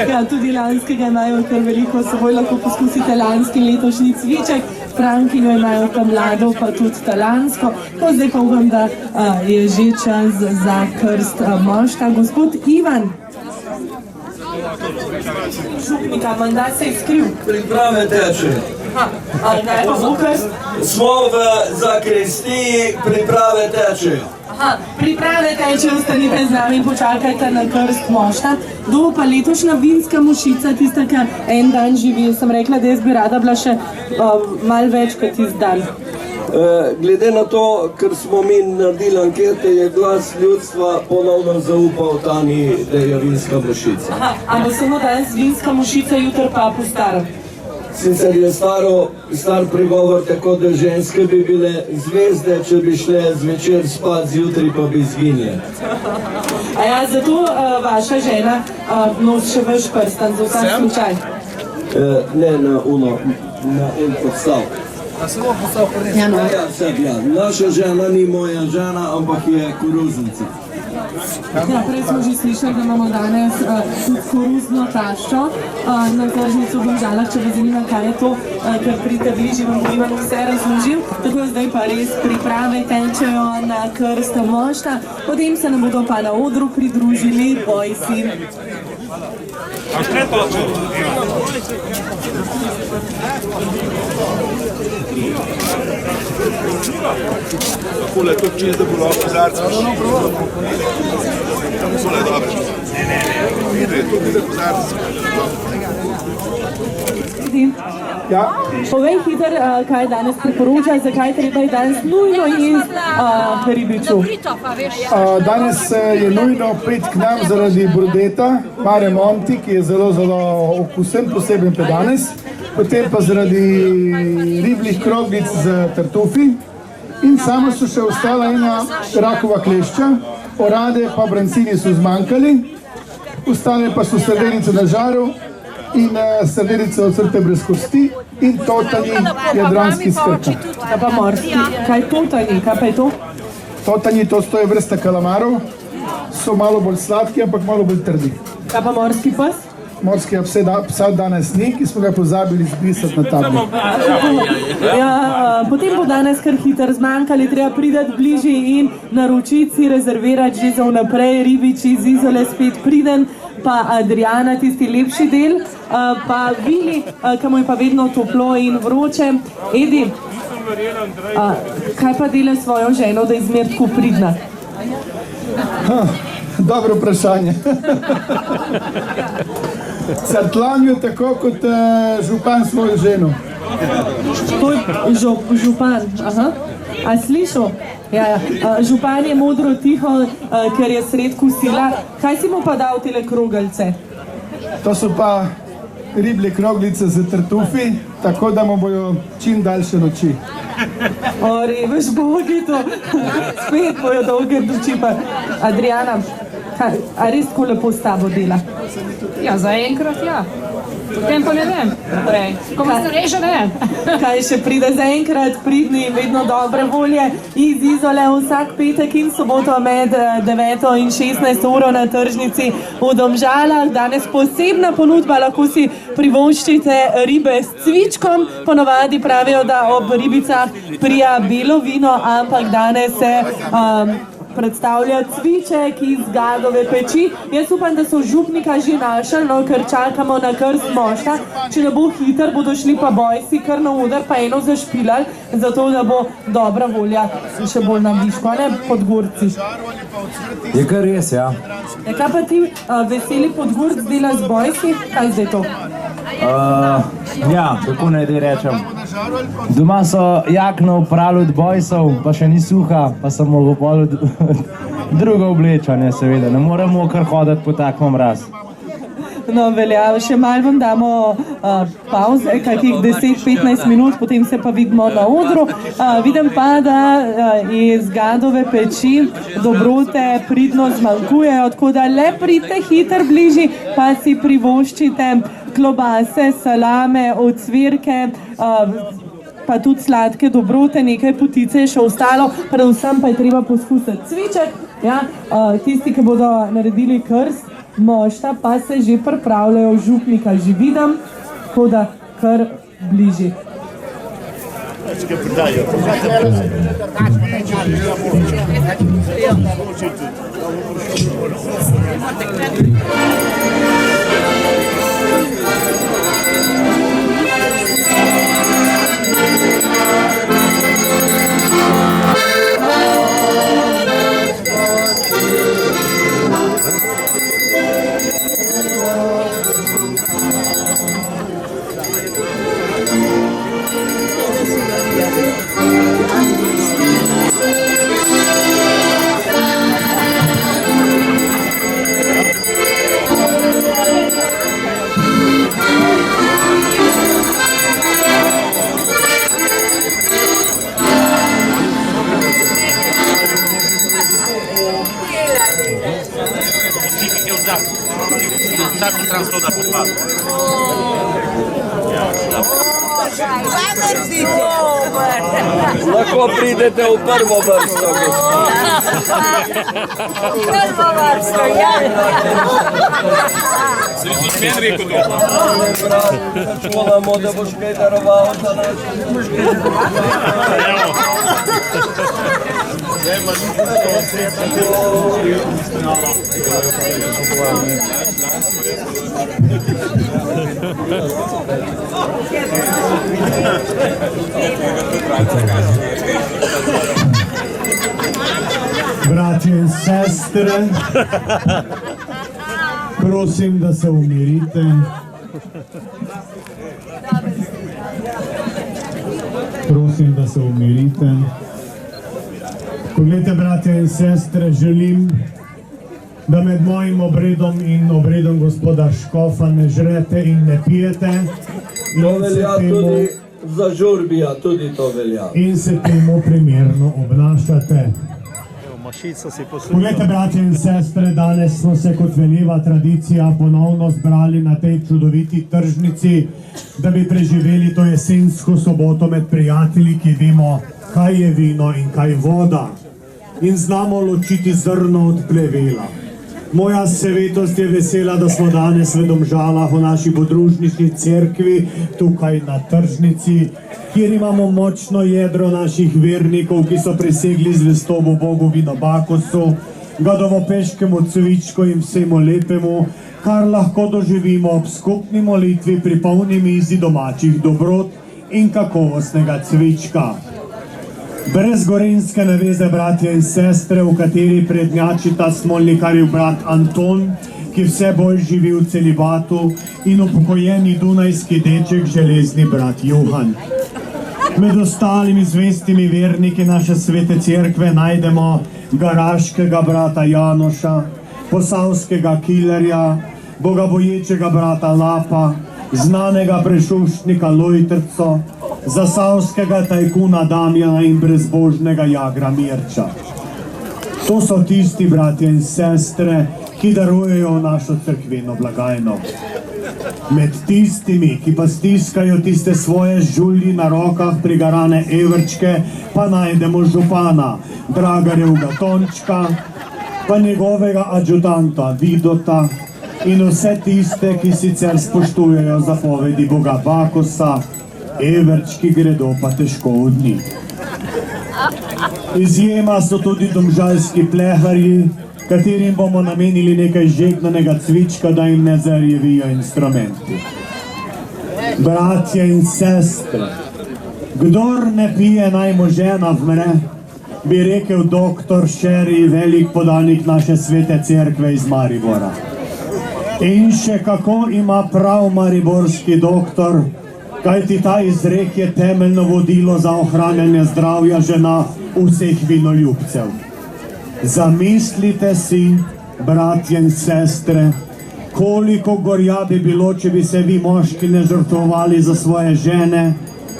Ja, tudi lanskega imajo kar veliko, seboj lahko poskusite lanski letošnji cviček. Frankinjo imajo tam mlado, pa tudi talansko. No, zdaj pa upam, da je že čas za krst mošta. Gospod Ivan. Župnika, mandat se je skril. Priprave teče. Kaj pa bo krst? Smo v zakristiji, priprave tečejo. Priprave teče, ostanite z nami in počakajte na krst mošta. Kdo pa letošnja vinska mušica, tista, ki en dan živi? Sem rekla, da jaz bi rada bila še malo več kot tisti dan. Glede na to, ker smo mi naredili ankete, je glas ljudstva ponovno zaupal Tani, da je vinska mušica. Ampak samo danes vinska mušica, jutri pa po starem. Sicer je star pregovor tako, da ženske bi bile zvezde, če bi šle zvečer spat, zjutraj pa bi izginile. A ja, zato vaša žena nosi še vaš prstan, za vsak slučaj? Ne, na en podstavek. Ja, naša žena ni moja žena, ampak je koruznica. Ja, prej smo že slišali, da imamo danes tudi koruzno taščo na tržnici v Domžalah. Če vas zanima, kaj je to, ker pridite bližje, vam bo Ivan vse razložil. Tako zdaj pa res priprave tečejo na krst mošta, potem se nam bodo pa na odru pridružili bojsi. Takole je tudi čist, da bo lahko kozarce. Takole je dobro. Ne, tudi za kozarce. Povej hiter, kaj danes priporoča, zakaj treba je danes nujno jesti ribiču? Danes je nujno priti k nam zaradi brodeta, Mare Monti, ki je zelo okusen, poseben pa danes. Potem pa zaradi ribljih kroglic z tartufi. In samo so še ostala ena rakova klešča, orade pa brancini so zmanjkali, ostale pa so srdelice na žaru in srdelice ocrte brez kosti in totanji jadranski skrka. Kaj pa morski? Kaj totanji? Kaj pa je to? Totanji, to je vrsta kalamarov, so malo bolj sladki, ampak malo bolj trdi. Kaj pa morski pes? Morskega psa danes ni, ki smo ga pozabili zbrisati na tablo. Ja, potem bo danes kar hiter zmanjkali, treba priti bližje in naročiti si, rezervirati že za vnaprej, ribiči iz Izole spet priden, pa Adriana, tisti lepši del, pa Vili, ki mu je pa vedno toplo in vroče. Edi, kaj pa dela svojo ženo, da je zmer tako pridna? Dobro vprašanje. Crtlanju tako kot župan svojo ženo. To je župan, aha. A slišal? Ja, župan je modro tiho, ker je sred kosila. Kaj si mu pa dal tele krogalce? To so pa riblje kroglice z tartufi, tako da mu bojo čim daljše noči. Veš, bogi to. Spet bojo dolge noči pa. Adriana, a res tako lepo s tabo dela? Ja, zaenkrat ja. Potem pa ne vem. Ko vas reže, ne vem. Kaj še pride zaenkrat, pridni, vedno dobre volje iz Izole vsak petek in soboto med 9 in 16 uro na tržnici v Domžalah. Danes posebna ponudba, lahko si privoščite ribe s cvičkom. Ponovadi pravijo, da ob ribicah prija belo vino, ampak danes se predstavlja cviček iz Gadove peči. Jaz upam, da so župnika že našli, no, ker čakamo na krst mošta. Če ne bo hiter, bodo šli pa bojsi kar na udar, pa eno zašpilali, zato da bo dobra volja še bolj na viško, ne, Podgorci. Je kar res, ja. Kaj pa ti veseli Podgorc dela z bojsi? Kaj zdaj to? Ja, tako naj dej rečem. Doma so jakno prali od bojsov, pa še ni suha, pa sem mogel pol drugo oblečanje, seveda. Ne moremo kar hoditi po takem mraz. No, velja, še malo vam damo pauze, kakih 10-15 minut, potem se pa vidimo na odru. Vidim pa, da iz Gadove peči dobrote pridno zmanjkujejo, tako da le pridite hiter bližji, pa si privoščite klobase, salame, ocvirke, pa tudi sladke dobrote, nekaj potice je še ostalo, predvsem pa je treba poskusiti cviček. Ja, tisti, ki bodo naredili krst mošta, pa se že pripravljajo župnika, že vidim, tako da kar bližji. Lahko pridete v prvo vrsto, Prvo vrsto, ja. Si tudi meni rekel to? Računamo, da boš kaj daroval za Bratje in sestre, prosim, da se umirite. Prosim, da se umirite. Poglejte, bratje in sestre, želim, da med mojim obredom in obredom gospoda Škofa ne žrete in ne pijete. To velja tudi za žurbija, tudi to velja. In se temu primerno obnašate. Poglejte, bratje in sestre, danes smo se kot veleva tradicija ponovno zbrali na tej čudoviti tržnici, da bi preživeli to jesensko soboto med prijatelji, ki vemo, kaj je vino in kaj voda. In znamo ločiti zrno od plevela. Moja svetost je vesela, da smo danes v Domžalah v naši podružnični cerkvi, tukaj na tržnici, kjer imamo močno jedro naših vernikov, ki so presegli zvestobo Bogu Vinobakosu, Gadovopeškemu cvičku in vsemu lepemu, kar lahko doživimo ob skupni molitvi pri polni mizi domačih dobrot in kakovostnega cvička. Brez gorenjske naveze, bratje in sestre, v kateri prednjačita smolnikarjev brat Anton, ki vse bolj živi v celibatu, in upokojeni dunajski deček, železni brat Juhan. Med ostalimi zvestimi verniki naše svete cerkve najdemo garaškega brata Janoša, posavskega Kilerja, bogaboječega brata Lapa, znanega prešuštnika Lojtrco, zasavskega tajkuna Damjana in brezbožnega Jagra Mirča. To so tisti bratje in sestre, ki darujejo našo cerkveno blagajno. Med tistimi, ki pa stiskajo tiste svoje žulji na rokah prigarane evrčke, pa najdemo župana Dragarjevga Tončka, pa njegovega adjutanta Vidota in vse tiste, ki sicer spoštujejo zapovedi boga Bakosa, evrčki gredo pa težko od njih. Izjema so tudi domžalski pleharji, katerim bomo namenili nekaj žegnanega cvička, da jim ne zarjevijo instrumenti. Bratje in sestre, kdor ne pije, naj mu žena vmre, bi rekel doktor Šeri, velik podanik naše svete cerkve iz Maribora. In še kako ima prav mariborski doktor, kajti ta izrek je temeljno vodilo za ohranjanje zdravja žena vseh vinoljubcev. Zamislite si, bratje in sestre, koliko gorja bi bilo, če bi se vi moški ne žrtvovali za svoje žene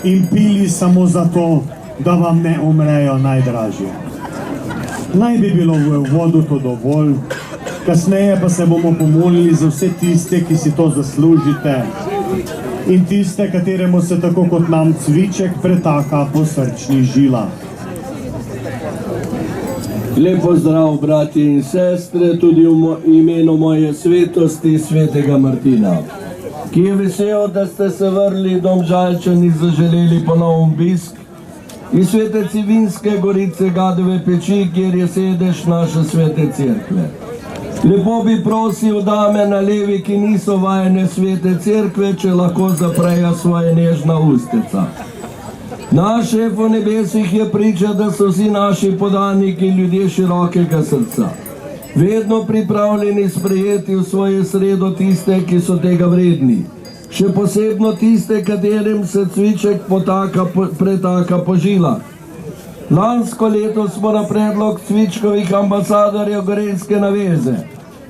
in pili samo zato, da vam ne umrejo najdražje. Naj bi bilo v uvodu to dovolj, kasneje pa se bomo pomolili za vse tiste, ki si to zaslužite in tiste, kateremu se tako kot nam cviček pretaka po srčnih žilah. Lep pozdrav, bratje in sestre, tudi v imenu moje svetosti, svetega Martina, ki je vesel, da ste se vrli Domžalčani zaželeli ponovno obisk iz svete Civinske Gorice Gadove Peči, kjer je sedež naše svete cerkve. Lepo bi prosil dame na levi, ki niso vajene svete cerkve, če lahko zaprejo svoje nežna usteca. Naš šef v nebesih je priča, da so vsi naši podaniki ljudje širokega srca, vedno pripravljeni sprejeti v svoje sredo tiste, ki so tega vredni, še posebno tiste, katerim se cviček pretaka po žilah. Lansko leto smo na predlog cvičkovih ambasadorjev Gorenjske naveze,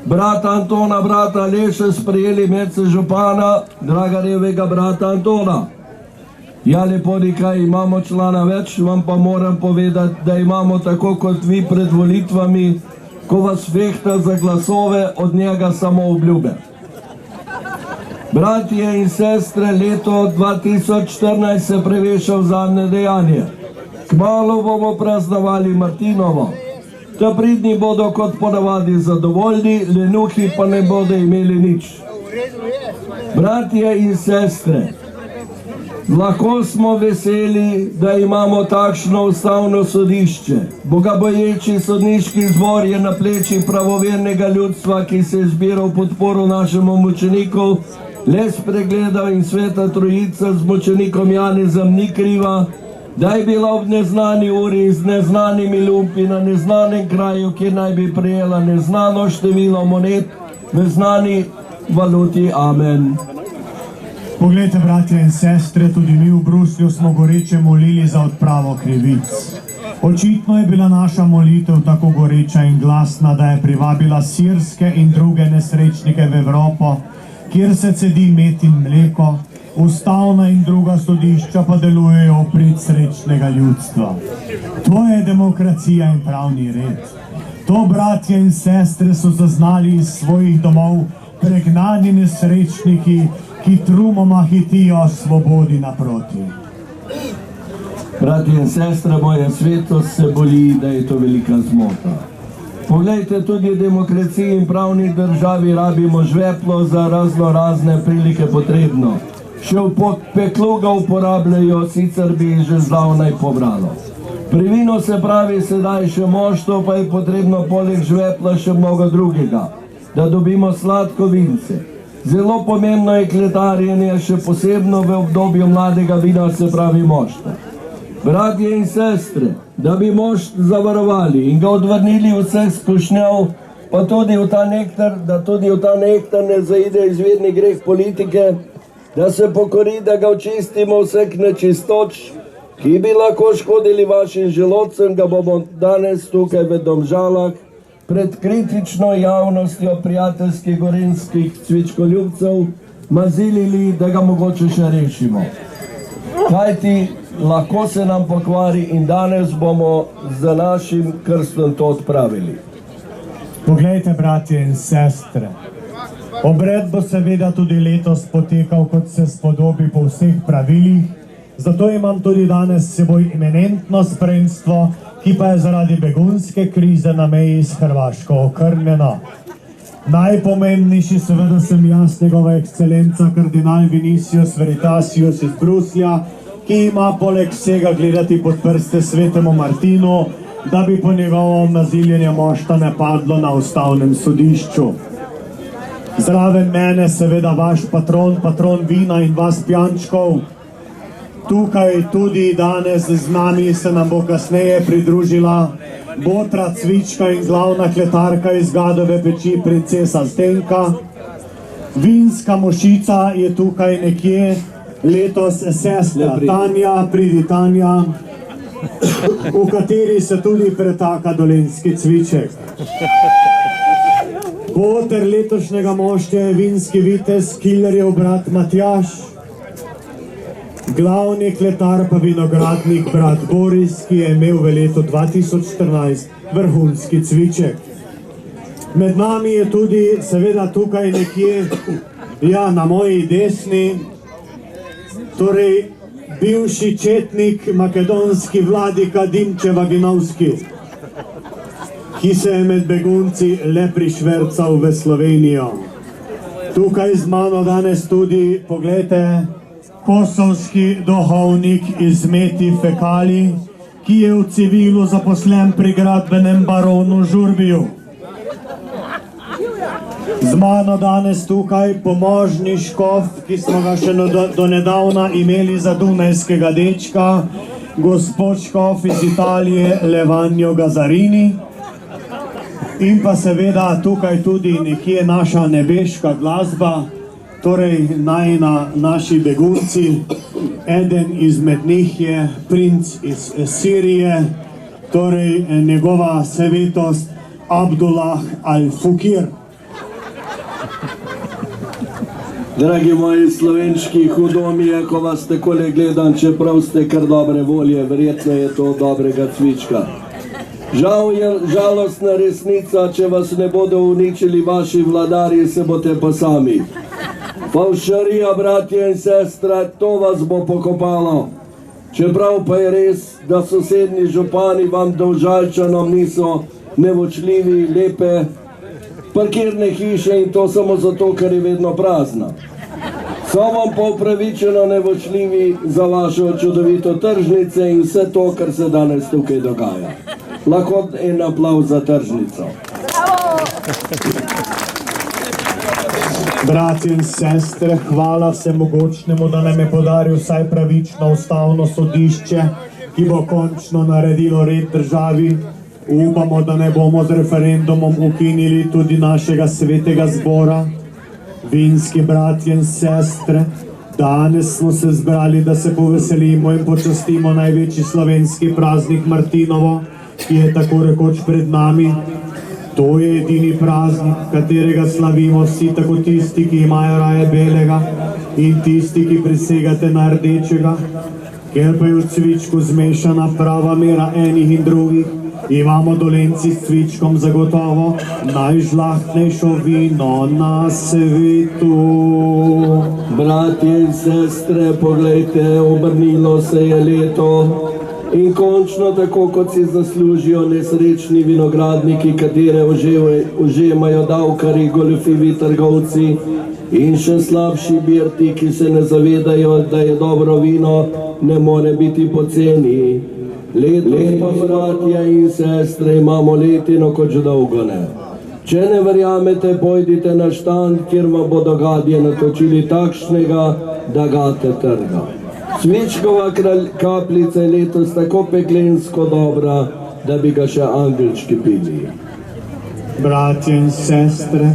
brata Antona, brata Aleša, sprejeli medse župana Dragarjevega brata Antona. Ja, lepo nekaj, imamo člana več, vam pa moram povedati, da imamo tako kot vi pred volitvami, ko vas fehta za glasove, od njega samo obljube. Bratje in sestre, leto 2014 se preveša v zadnje dejanje. Kmalu bomo praznovali Martinovo. Ta pridni bodo kot ponavadi zadovoljni, lenuhi pa ne bodo imeli nič. Bratje in sestre, lahko smo veseli, da imamo takšno ustavno sodišče. Bogaboječi sodniški zbor je na plečih pravovernega ljudstva, ki se je zbiral podporo našemu mučeniku, le spregledal in sveta trojica z mučenikom Janezom ni kriva, da je bila ob neznani uri z neznanimi lumpi na neznanem kraju, kjer naj bi prejela neznano število monet v znani valuti. Amen. Poglejte, bratje in sestre, tudi mi v Bruslju smo goreče molili za odpravo krivic. Očitno je bila naša molitev tako goreča in glasna, da je privabila sirske in druge nesrečnike v Evropo, kjer se cedi med in mleko, ustavna in druga sodišča pa delujejo v prid srečnega ljudstva. To je demokracija in pravni red. To, bratje in sestre, so zaznali iz svojih domov pregnani nesrečniki, ki trumoma hitijo svobodi naproti. Bratje in sestre, moja svetost se boli, da je to velika zmota. Poglejte, tudi v demokraciji in pravni državi rabimo žveplo za razne prilike potrebno. Še v peklu ga uporabljajo, sicer bi že zdavnaj pobralo. Pri vinu se pravi sedaj še moštvo, pa je potrebno poleg žvepla še mnogo drugega, da dobimo sladko vince. Zelo pomembno je kletarjenje, še posebno v obdobju mladega vina, se pravi mošta. Bratje in sestre, da bi mošt zavarovali in ga odvrnili vseh skušnjav, pa tudi v ta nektar, da tudi v ta nektar ne zaide izvirni greh politike, da se pokori, da ga očistimo vseh nečistoč, ki bi lahko škodili vašim želodcem, ga bomo danes tukaj v Domžalah pred kritično javnostjo prijateljskih gorenjskih cvičkoljubcev mazilili, da ga mogoče še rešimo. Kajti lahko se nam pokvari in danes bomo z našim krstom to odpravili. Poglejte, bratje in sestre, Obred bo seveda tudi letos potekal, kot se spodobi po vseh pravilih, zato imam tudi danes s seboj eminentno spremstvo, ki pa je zaradi begunske krize na meji s Hrvaško okrnjeno. Najpomembnejši seveda sem jaz, njegova ekscelenca kardinal Vinicius Veritasius iz Bruslja, ki ima poleg vsega gledati pod prste svetemu Martinu, da bi po njegovom naziljenje mošta ne padlo na ustavnem sodišču. Zraven mene seveda vaš patron vina in vas pijančkov. Tukaj tudi danes z nami se nam bo kasneje pridružila botra cvička in glavna kletarka iz Gadove peči princesa Zdenka. Vinska mošica je tukaj nekje, letos sestra Tanja, pridi Tanja, v kateri se tudi pretaka dolenjski cviček. Boter letošnjega moštja je vinski vitez, killerjev brat Matjaž, glavni kletar pa vinogradnik brat Boris, ki je imel v letu 2014 vrhunski cviček. Med nami je tudi seveda tukaj nekje, ja, na moji desni, torej bivši četnik makedonski vladika Dimče Vaginovski, ki se je med begunci le prišvercal v Slovenijo. Tukaj z mano danes tudi, poglejte, kosovski duhovnik iz Meti Fekali, ki je v civilu zaposlen pri gradbenem baronu Žurbiju. Z mano danes tukaj pomožni škof, ki smo ga še do nedavna imeli za dunajskega dečka, gospod škof iz Italije Levanjo Gazarini. In pa seveda tukaj tudi nekje naša nebeška glasba, torej naši begunci. Eden izmed njih je princ iz Sirije, torej njegova svetost Abdullah Al-Fukir. Dragi moji slovenški hudomije, ko vas takole gledam, čeprav ste kar dobre volje, verjetno je to dobrega cvička. Žal je žalostna resnica, če vas ne bodo uničili vaši vladarji, se boste pa sami. Favšarija, bratje in sestre, to vas bo pokopalo. Čeprav pa je res, da sosednji župani vam Domžalčanom niso nevočljivi, lepe parkirne hiše in to samo zato, ker je vedno prazna. So vam pa upravičeno nevočljivi za vašo čudovito tržnice in vse to, kar se danes tukaj dogaja. Lahko en aplauz za tržnico. Bratje in sestre, hvala vsemogočnemu, da nam je podaril vsaj pravično ustavno sodišče, ki bo končno naredilo red državi. Upamo, da ne bomo z referendumom ukinili tudi našega svetega zbora. Vinski bratje in sestre, danes smo se zbrali, da se poveselimo in počastimo največji slovenski praznik Martinovo, ki je tako rekoč pred nami. To je edini praznik, katerega slavimo vsi, tako tisti, ki imajo raje belega in tisti, ki prisegate na rdečega. Ker pa je v cvičku zmešana prava mera enih in drugih, imamo Dolenjci s cvičkom zagotovo najžlahtnejšo vino na svetu. Bratje in sestre, poglejte, obrnilo se je leto in končno, tako kot si zaslužijo nesrečni vinogradniki, katere užemajo davkari, goljufivi trgovci in še slabši birti, ki se ne zavedajo, da je dobro vino ne more biti poceni. Letos, bratje in sestre, imamo letino kot že dolgo ne. Če ne verjamete, pojdite na štand, kjer vam bodo gadje natočili takšnega, da gate trga. Cvičkova kapljica je letos tako peklensko dobra, da bi ga še angelčki pili. Bratje in sestre,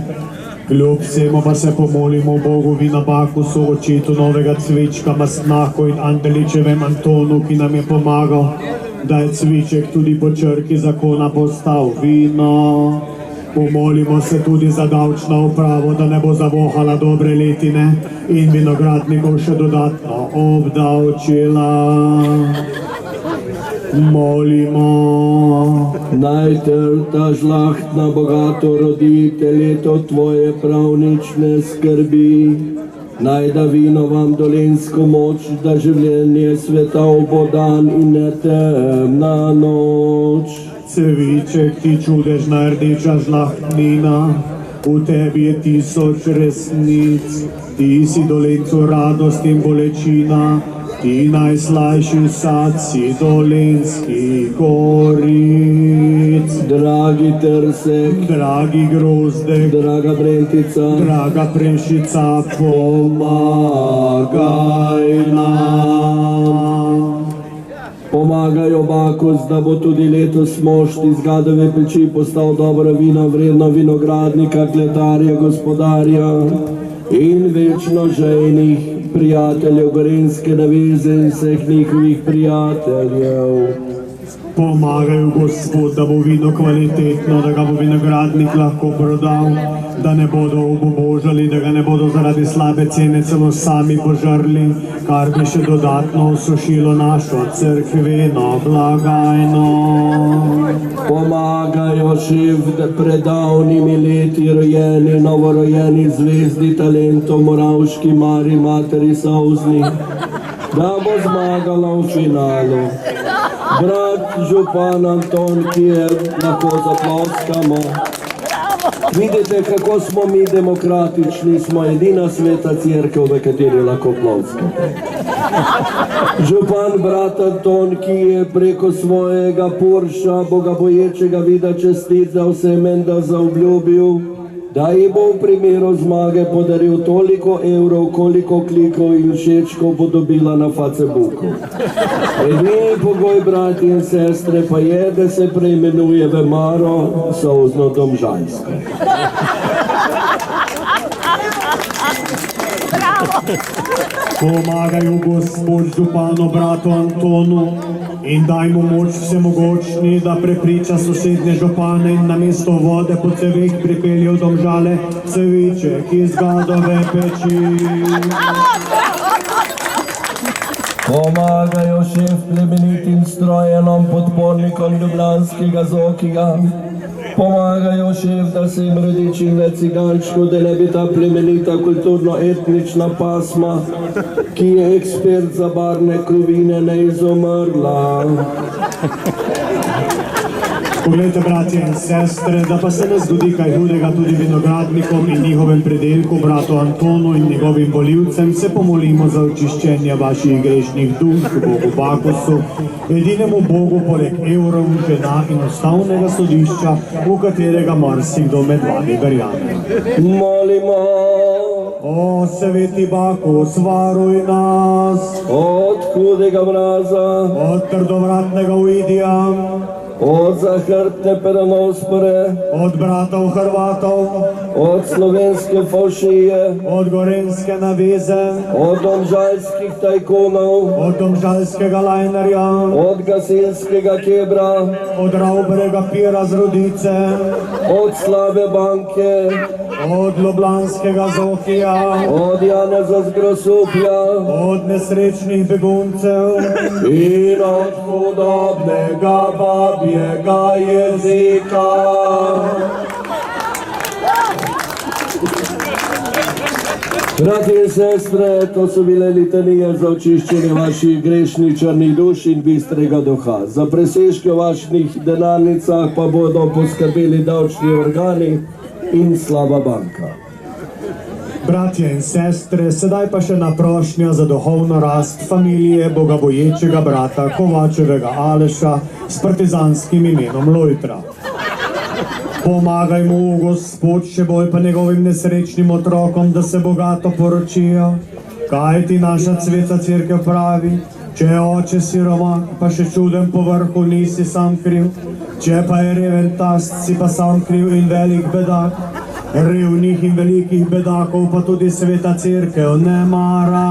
kljub vsemu pa se pomolimo Bogu Vinabakusu, očetu novega cvička, Mastnaku in Andeličevem Antonu, ki nam je pomagal, da je cviček tudi po črki zakona postal vino. Pomolimo se tudi za davčno upravo, da ne bo zavohala dobre letine in vinogradnikov še dodatno obdavčila. Molimo. Naj te ta žlahtna bogato rodi, teleto tvoje prav nič ne skrbi. Naj da vino vam dolensko moč, da življenje sveta bo dan in ne temna noč. Ceviček ti čudežna rdeča žlahtnina, v tebi je 1000 resnic, ti si dolencu radost in bolečina, ti najslajši sad si dolenskih goric. Dragi trsek, dragi grozdek, draga brentica, draga prešica, pomagaj nam. Pomagaj Obakus, da bo tudi letos mošt iz Gadove peči postal dobro vino, vredno vinogradnika, kletarja, gospodarja in večno žejnih prijateljev Gorenjske naveze in vseh njihovih prijateljev. Pomagaj, Gospod, da bo vino kvalitetno, da ga bo vinogradnik lahko prodal, da ne bodo obubožali, da ga ne bodo zaradi slabe cene celo sami požrli, kar bi še dodatno osušilo našo cerkveno blagajno. Pomagajo šef, da pred davnimi leti rojeni, novorojeni zvezdi talentov Moravški Mari, materi Savzni, da bo zmagala v finalu. Brat župan Anton, ki je lahko zaploskamo. Vidite, kako smo mi demokratični, smo edina sveta cerkev, v kateri lahko ploskate. Župan brat Anton, ki je preko svojega Porša, bogaboječega vida čestital, se je menda zaobljubil, da ji bo v primeru zmage podaril toliko evrov, koliko klikov in všečkov bo dobila na Facebooku. Edini pogoj, brati in sestre, pa je, da se preimenuje v Maro Solzno Domžalsko. Pomagaj, Gospod, županu bratu Antonu in daj mu moč vsemogočni, da prepriča sosednje župane in namesto vode po cevih pripelje v Domžale ceviček iz Gadove peči. Pomagajo šef plemenitim strojenom, podpornikom ljubljanskega Zokija. Pomagajo šef, da se jim rodi čim več cigančkov, da ne bi ta plemenita kulturno-etnična pasma, ki je ekspert za barvne krovine, ne izumrla. Poglejte, bratje in sestre, da pa se ne zgodi kaj hudega tudi vinogradnikom in njihovem predelku, bratu Antonu in njegovim volivcem, se pomolimo za očiščenje vaših grešnih duš v Bogu Bakusu, edinemu Bogu poleg evrov, žena in ustavnega sodišča, v katerega marsikdo med vami verjame. Molimo. O sveti Bakus, varuj nas. Od hudega mraza. Od trdovratnega uidija. Od zahrbtne peronospore, od bratov Hrvatov, od slovenske faušije, od gorenjske naveze, od domžalskih tajkunov, od domžalskega lajnerja, od gasilskega kebra, od Rauberega pira z Rodice, od slabe banke, od ljubljanskega Zokija, od Janeza z Grosuplja, od nesrečnih beguncev in od hudobnega babjega jezika. Brati in sestre, to so bile litanije za očiščenje vaših grešnih črnih duš in bistrega duha. Za presežke v vaših denarnicah pa bodo poskrbeli davčni organi in slaba banka. Bratje in sestre, sedaj pa še naprošnja za duhovno rast familije bogaboječega brata Kovačevega Aleša s partizanskim imenom Lojtra. Pomagaj mu, Gospod, še bolj pa njegovim nesrečnim otrokom, da se bogato poročijo. Kaj ti naša sveta cerkev pravi? Če je oče siromak, pa še čuden po vrhu, nisi sam kriv. Če pa je reven tast, si pa sam kriv in velik bedak. Revnih in velikih bedakov pa tudi sveta cerkev ne mara.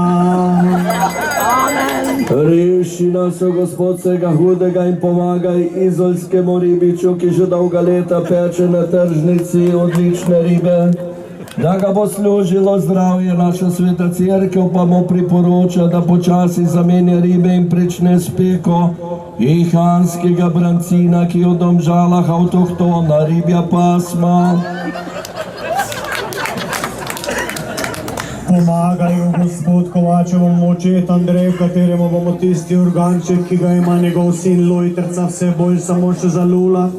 Reši nas, Gospod, vsega hudega in pomagaj izolskemu ribiču, ki že dolga leta peče na tržnici odlične ribe. Da ga bo služilo zdravje, naša sveta cerkev pa mu priporoča, da počasi zamenja ribe in prične s peko ihanskega brancina, ki je v Domžalah avtohtona ribja pasma. Pomagajo gospod Kovačevemu očet Andrej, kateremu bomo tisti organček, ki ga ima njegov sin Lojtrca, vse bolj samo še zalula,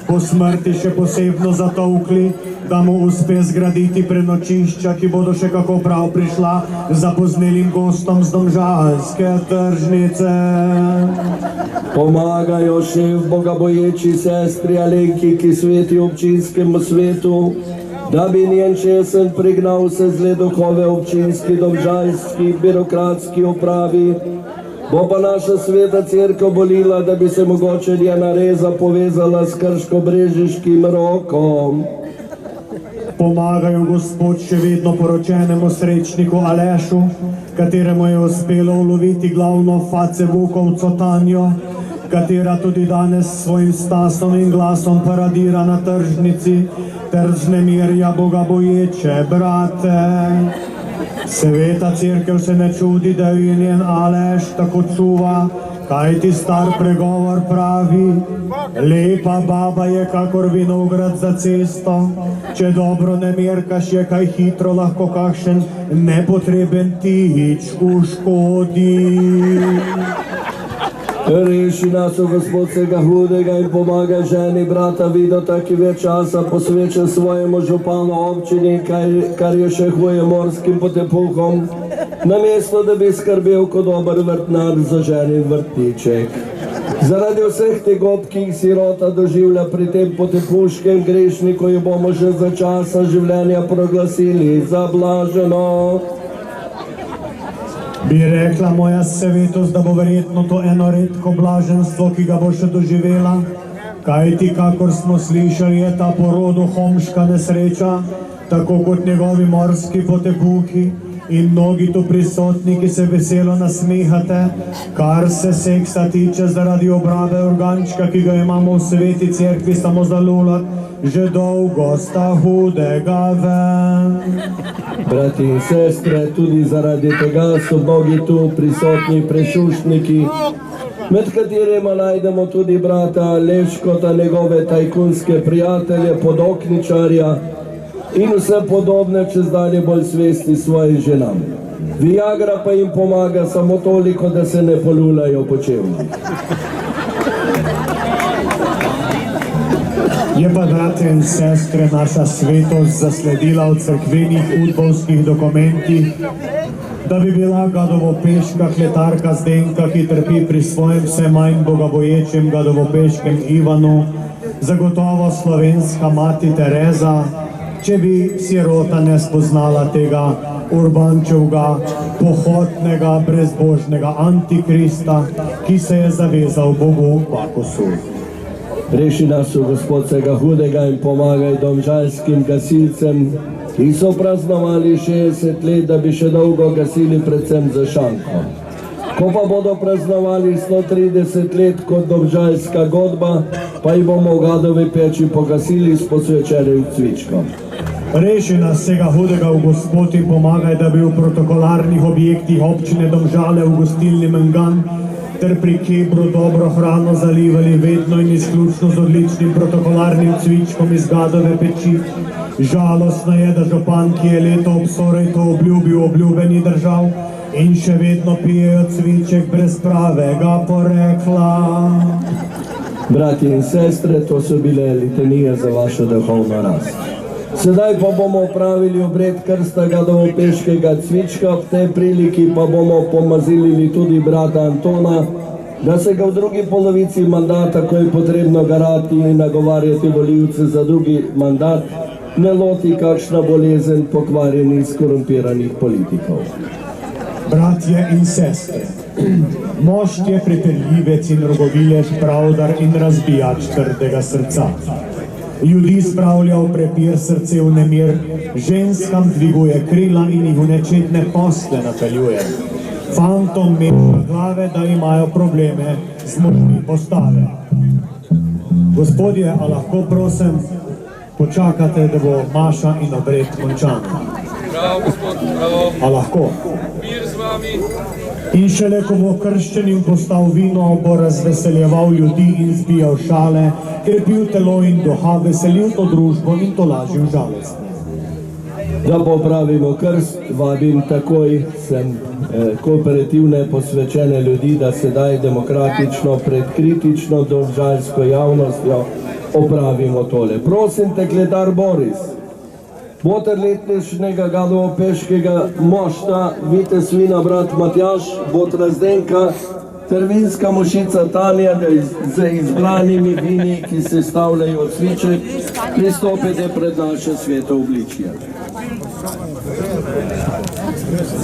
po smrti še posebno zatolkli, da mu uspe zgraditi prenočišča, ki bodo še kako prav prišla zapoznelim gostom z domžalske tržnice. Pomagajo šef bogaboječi sestri Alenki, ki sveti občinskemu svetu, da bi njen česen prignal vse zle duhove občinski, domžalski, birokratski upravi. Bo pa naša sveta cerkev bolila, da bi se mogoče njena reza povezala s krško-brežiškim rokom. Pomagajo gospod še vedno poročenemu srečniku Alešu, kateremu je uspelo uloviti glavno Facevukovco Tanjo, katera tudi danes s svojim stasom in glasom paradira na tržnici, ter vznemirja bogaboječe brate. Sveta cerkev se ne čudi, da je njen Aleš tako čuva, kaj ti star pregovor pravi. Lepa baba je kakor vinograd za cesto, če dobro ne merkaš, je kaj hitro lahko kakšen nepotreben tič uškodi. Reši nas, gospod vsega hudega, in pomaga ženi brata Vidota, ki več časa posveča svojemu županu občini, kar je še huje morskim potepuhom, namesto da bi skrbel kot dober vrtnar za ženin vrtiček. Zaradi vseh tegob, ki jih sirota doživlja pri tem potepuškem grešniku, jo bomo že za časa življenja proglasili za blaženo. Bi rekla moja svetost, da bo verjetno to eno redko blaženstvo, ki ga bo še doživela, kajti, kakor smo slišali, je ta porodu homška nesreča, tako kot njegovi morski potepuhi in mnogi tu prisotni, ki se veselo nasmihate, kar se seksa tiče zaradi obrabe organčka, ki ga imamo v sveti cerkvi samo za lulat, že dolgo sta hudega ven. Brati in sestre, tudi zaradi tega so mnogi tu prisotni prešuštniki, med katerima najdemo tudi brata Leškota, njegove tajkunske prijatelje, podokničarja in vse podobne, čez dalje bolj svesti svojim ženam. Viagra pa jim pomaga samo toliko, da se ne polulajo po čevlji. Je pa, brate in sestre, naša svetost zasledila v cerkvenih udbovskih dokumentih, da bi bila gadovopeška kletarka Zdenka, ki trpi pri svojem vse manj bogaboječem gadovopeškem Ivanu, zagotovo slovenska mati Tereza, če bi sirota ne spoznala tega Urbančevga, pohotnega, brezbožnega antikrista, ki se je zavezal Bogu Bakosu. Reši nas, gospod vsega hudega, in pomagaj domžalskim gasilcem, ki so praznovali 60 let, da bi še dolgo gasili predvsem za šanko. Ko pa bodo praznovali 130 let kot domžalska godba, pa jih bomo v Gadovi peči pogasili s posvečenim cvičkom. Reši nas vsega hudega v gospod in pomagaj, da bi v protokolarnih objektih občine Domžale v gostilni Mengan ter pri Kebru dobro hrano zalivali vedno in izključno z odličnim protokolarnim cvičkom iz Gadove peči. Žalostno je, da župan, ki je leto obsorej to obljubil, obljube ni držal in še vedno pijejo cviček brez pravega porekla. Brati in sestre, to so bile litanije za vašo duhovno rast. Sedaj pa bomo opravili obred krsta gadovopeškega cvička, v tej priliki pa bomo pomazilili tudi brata Antona, da se ga v drugi polovici mandata, ko je potrebno garati in nagovarjati volivce za drugi mandat, ne loti kakšna bolezen pokvarjenih skorumpiranih politikov. Bratje in sestre, mošt je pripeljivec in rogovilec, pravdar in razbijač trdega srca. Ljudi spravlja v prepir, srce v nemir, ženskam dviguje krila in jih v nečetne posle napeljuje. Fantom meša glave, da imajo probleme z možmi postave. Gospodje, a lahko prosim, počakate, da bo maša in obred končana. Bravo, gospod, bravo. A lahko? Mir z vami. In šele, ko bo krščenim postal vino, bo razveseljeval ljudi in zbijal šale, krepil telo in duha, veselil to družbo in to lažil žalost. Da popravimo krst, vabim takoj sem kooperativne posvečene ljudi, da sedaj demokratično, pred kritično domžalsko javnostjo opravimo tole. Prosim te, kletar Boris, boter letnejšnjega Gadovo-Peškega mošta, vitez vina brat Matjaž, botra Zdenka, ter vinska mošica Tanja, z izbranimi vini, ki se stavljajo od sviček, pristopite pred naše sveto obličje.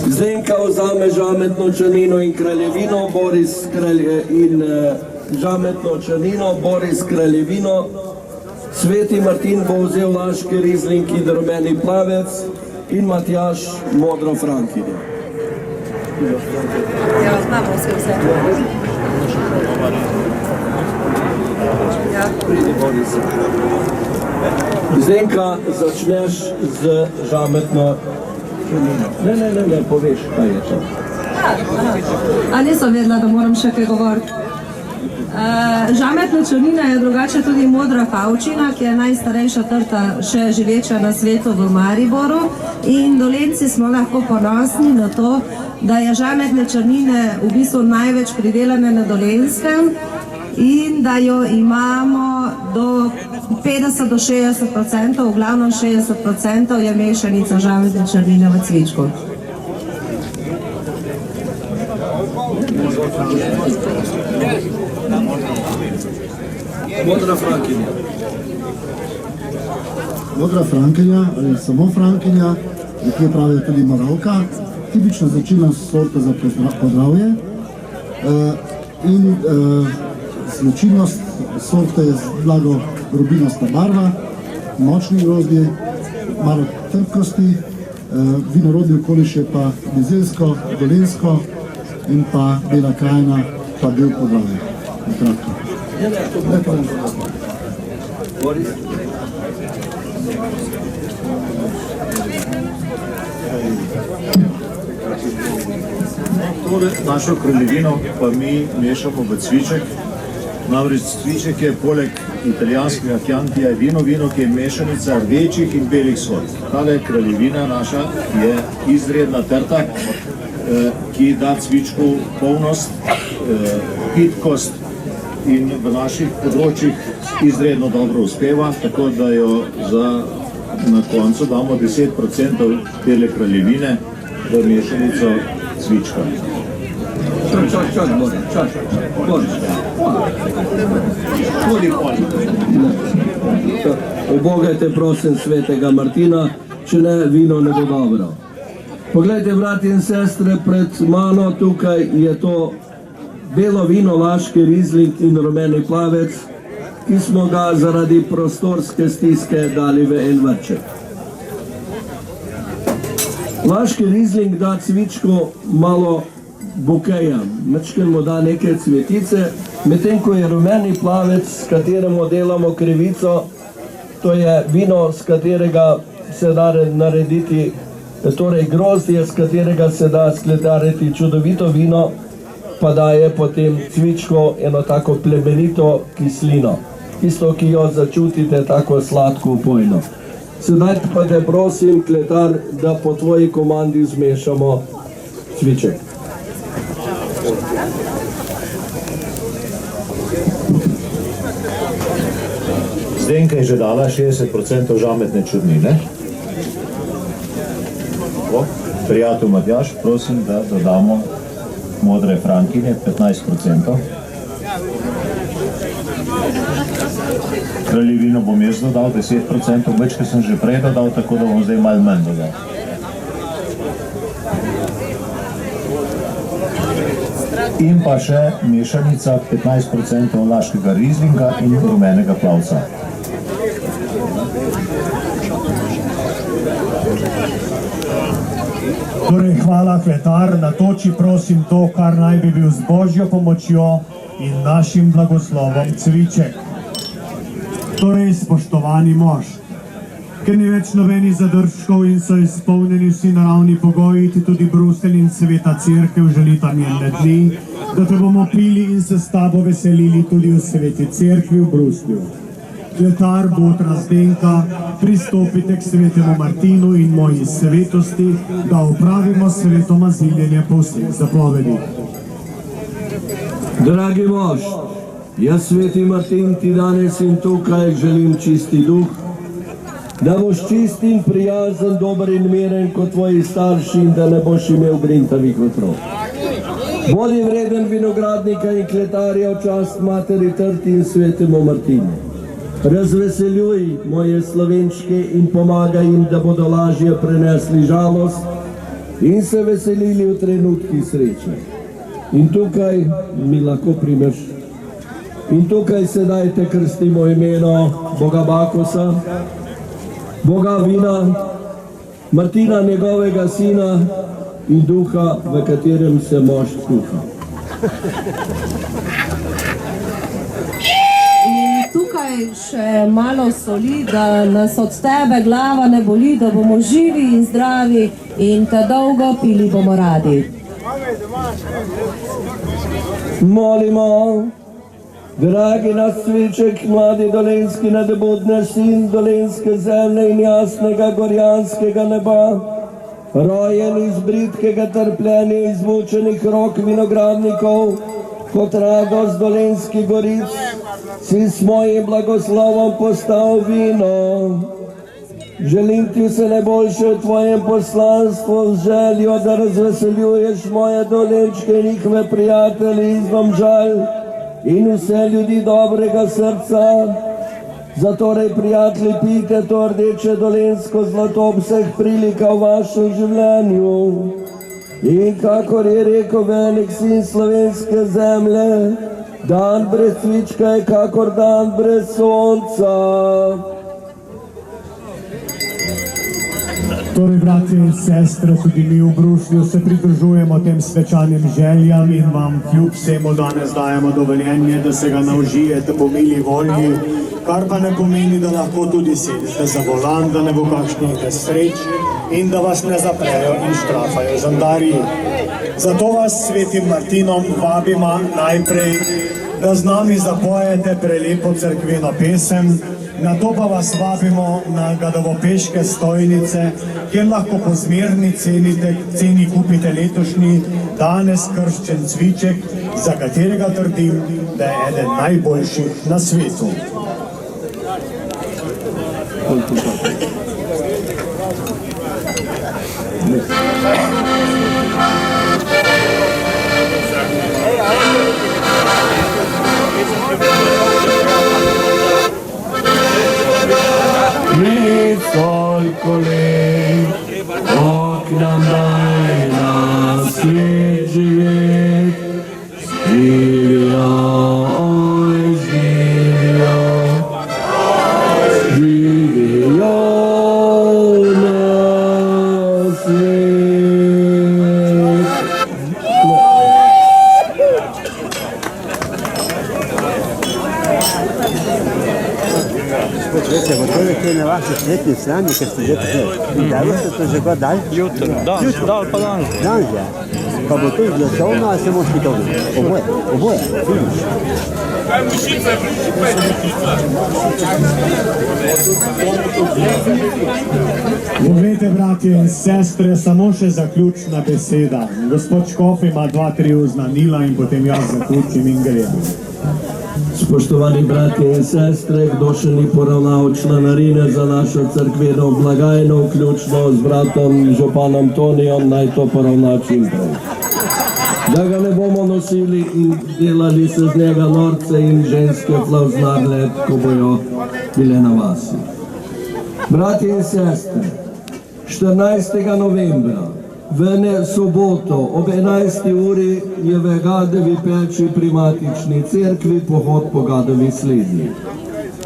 Zdenka vzame žametno črnino in kraljevino, žametno črnino, Boris kraljevino, Sveti Martin bo vzel laški rizling in rumeni plavec in Matjaž modro frankinjo. Ja, znamo se vse. Zdenka, začneš z žametno črnino. Ne, poveš, kaj je to. A nisem vedela, da moram še kaj govoriti. Žametna črnina je drugače tudi modra kavčina, ki je najstarejša trta še živeča na svetu v Mariboru. In Dolenjci smo lahko ponosni na to, da je žametne črnine v bistvu največ pridelane na Dolenjskem in da jo imamo do 50 do 60%, v glavnem 60% je mešanica žametne črnine v cvičku. Modra frankinja. Modra frankinja ali samo frankinja, nekje pravijo tudi moravka, tipična značilnost sorte za Podravje. In značilnost sorte je blago rubinasta barva, močni grozdje, malo trpkosti, vinorodni okoliš je pa bizeljsko, dolenjsko in pa Bela krajina, pa del Podravja. Kratko. Našo kraljevino pa mi mešamo v cviček. Namreč cviček je poleg italijanskega Chiantija edino vino, ki je mešanica rdečih in belih sort. Tale kraljevina naša je izredna trta, ki da cvičku polnost, pitkost in v naših področjih izredno dobro uspeva, tako da jo na koncu damo 10% tele kraljevine v mešanico cvička. Obogajte prosim svetega Martina, če ne, vino ne bo dobro. Poglejte, brati in sestre, pred mano tukaj je to belo vino, laški rizling in rumeni plavec, ki smo ga zaradi prostorske stiske dali v en vrček. Laški rizling da cvičku malo bukeja, mečken mu da neke cvetice, medtem ko je rumeni plavec, s kateremu delamo krivico, to je vino, s katerega se da narediti, torej grozdje, s katerega se da skletariti čudovito vino, pa daje potem cvičko eno tako plemenito kislino, tisto, ki jo začutite tako sladko upojno. Sedaj pa te prosim, kletar, da po tvoji komandi zmešamo cviček. Zdenka je že dala 60% žametne črnine. Prijatelj Matjaž, prosim, da dodamo modre frankinje, 15%. Kraljevino bom jaz dodal 10%, večkrat sem že prej dodal, tako da bom zdaj malo manj dodal. In pa še mešanica 15% laškega rizlinga in rumenega plavca. Torej, hvala, kletar, natoči prosim to, kar naj bi bil z Božjo pomočjo in našim blagoslovom cviček. Torej, spoštovani mož, Ker ni več nobenih zadržkov in so izpolnjeni vsi naravni pogoji, ti tudi Bruselj in Sveta Cerkev želita mirne dni, da te bomo pili in se s tabo veselili tudi v Sveti Cerkvi v Bruslju. Kletar Botra Zdenka, pristopite k Svetemu Martinu in moji svetosti, da opravimo sveto maziljenje po vseh zapovedih. Dragi mož, jaz, Sveti Martin, ti danes in tukaj želim čisti duh, da boš čist in prijazen, dober in miren kot tvoji starši in da ne boš imel grintavih otrok. Bodi vreden vinogradnika in kletarja v čast materi Trti in Svetemu Martinu. Razveseljuj moje slovenčke in pomagaj jim, da bodo lažje prenesli žalost in se veselili v trenutkih sreče. In tukaj mi lahko primeš. In tukaj sedaj te krstimo imeno Boga Bakosa, Boga vina, Martina njegovega sina in duha, v katerem se mož kuha. Tukaj še malo soli, da nas od tebe glava ne boli, da bomo živi in zdravi in te dolgo pili bomo radi. Molimo, dragi naš cviček, mladi dolenjski nadebudne sin dolenjske zemlje in jasnega gorjanskega neba, rojen iz britkega trpljenja izmučenih rok vinogradnikov, kot radost dolenjskih goric, si s mojim blagoslovom postal vino. Želim ti vse najboljše v tvojem poslanstvu z željo, da razveseljuješ moje dolenčke in njihove prijatelji iz Domžal in vse ljudi dobrega srca. Zatorej, prijatelji, pijte to rdeče dolenjsko zlato ob vseh prilika v vašem življenju. In kakor je rekel velik sin slovenske zemlje, dan brez cvička je kakor dan brez sonca. Torej, bratje in sestre, tudi mi v Bruslju se pridružujemo tem svečanim željam in vam kljub vsemu danes dajemo dovoljenje, da se ga naužijete po mili volji, kar pa ne pomeni, da lahko tudi sedite za volan, da ne bo kakšnih nesreč in da vas ne zaprejo in štrafajo žandarji. Zato vas s Svetim Martinom vabimo najprej, da z nami zapojete prelepo cerkveno pesem, nato pa vas vabimo na Gadovopeške stojnice, kjer lahko po zmerni ceni kupite letošnji danes krščen cviček, za katerega trdim, da je eden najboljših na svetu. Mi sol kolej, ok nam daj na svet živet, živijo, oj živijo, živijo na svet. Veste, gotovo je na vaši spletni strani, ker ste že tukaj. Da boste to že kdaj dali? Jutri, dal pa danes. Danes, ja. Pa bo to izglasovno, ali se moš pitovno? Oboje, finiš. Poglejte, bratje in sestre, samo še zaključna beseda. Gospod Škof ima 2-3 oznanila in potem jaz zaključim in grem. Spoštovani bratje in sestre, kdo še ni poravnal članarine za našo cerkveno blagajno, vključno z bratom županom Tonijom, naj to poravna čim prej. Da ga ne bomo nosili in delali se z njega norce in ženske flavznarle, ko bojo bile na vasi. Bratje in sestre, 14. novembra v soboto ob 11. uri je v Gadovi peči pri matični cerkvi pohod po Gadovi sledi.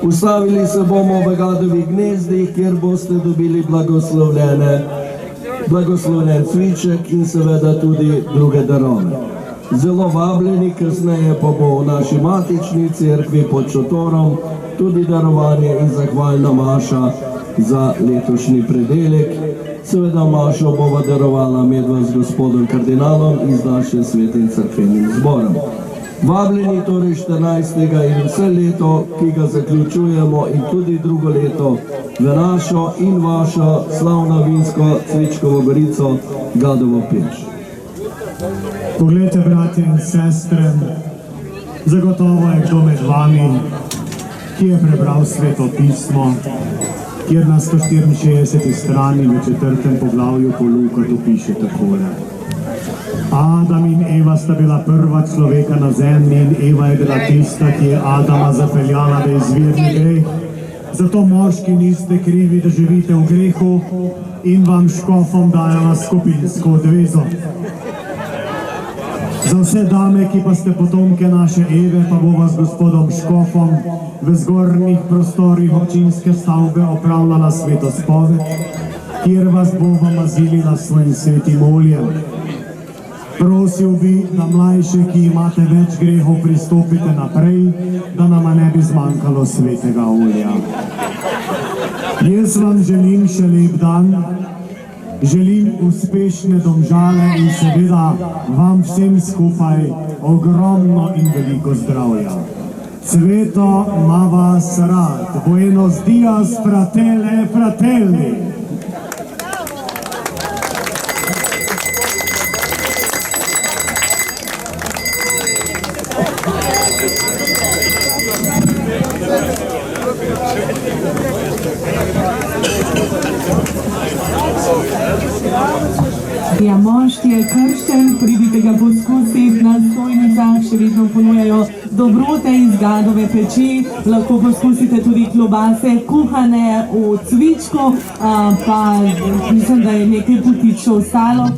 Ustavili se bomo v Gadovih gnezdih, kjer boste dobili blagoslovljen cviček in seveda tudi druge darove. Zelo vabljeni, kasneje pa bo v naši matični cerkvi pod šotorom tudi darovanje in zahvalna maša za letošnji predelek. Seveda mašo bova darovala medva z gospodom kardinalom in z našim svetim cerkvenim zborom. Vabljeni torej 14. in vse leto, ki ga zaključujemo in tudi drugo leto v našo in vašo slavno vinsko Cvičkovo Gorico Gadovo peč. Poglejte, bratje in sestre, zagotovo je kdo med vami, ki je prebral Sveto pismo, kjer na 164. strani v 4. poglavju po Lukatu piše takole. Adam in Eva sta bila prva človeka na zemlji in Eva je bila tista, ki je Adama zapeljala v izvirni greh. Zato moški niste krivi, da živite v grehu in vam škofom dajala skupinsko odvezo. Za vse dame, ki pa ste potomke naše Eve, pa bova z gospodom Škofom v zgornjih prostorih občinske stavbe opravljala svetospoved, kjer vas bova mazilila svojim svetim oljem. Prosil bi, da mlajše, ki imate več grehov, pristopite naprej, da nama ne bi zmanjkalo svetega olja. Jaz vam želim še lep dan, želim uspešne Domžale in seveda vam vsem skupaj ogromno in veliko zdravja. Cveto ma vas rad. Buenos dias, fratelli, fratelli. Ja, mošt je kršten, pridite ga poskusiti, na stojnicah še vedno ponujajo dobrote iz Gadove peči, lahko poskusite tudi klobase kuhane v cvičku, pa mislim, da je nekaj putič še ostalo.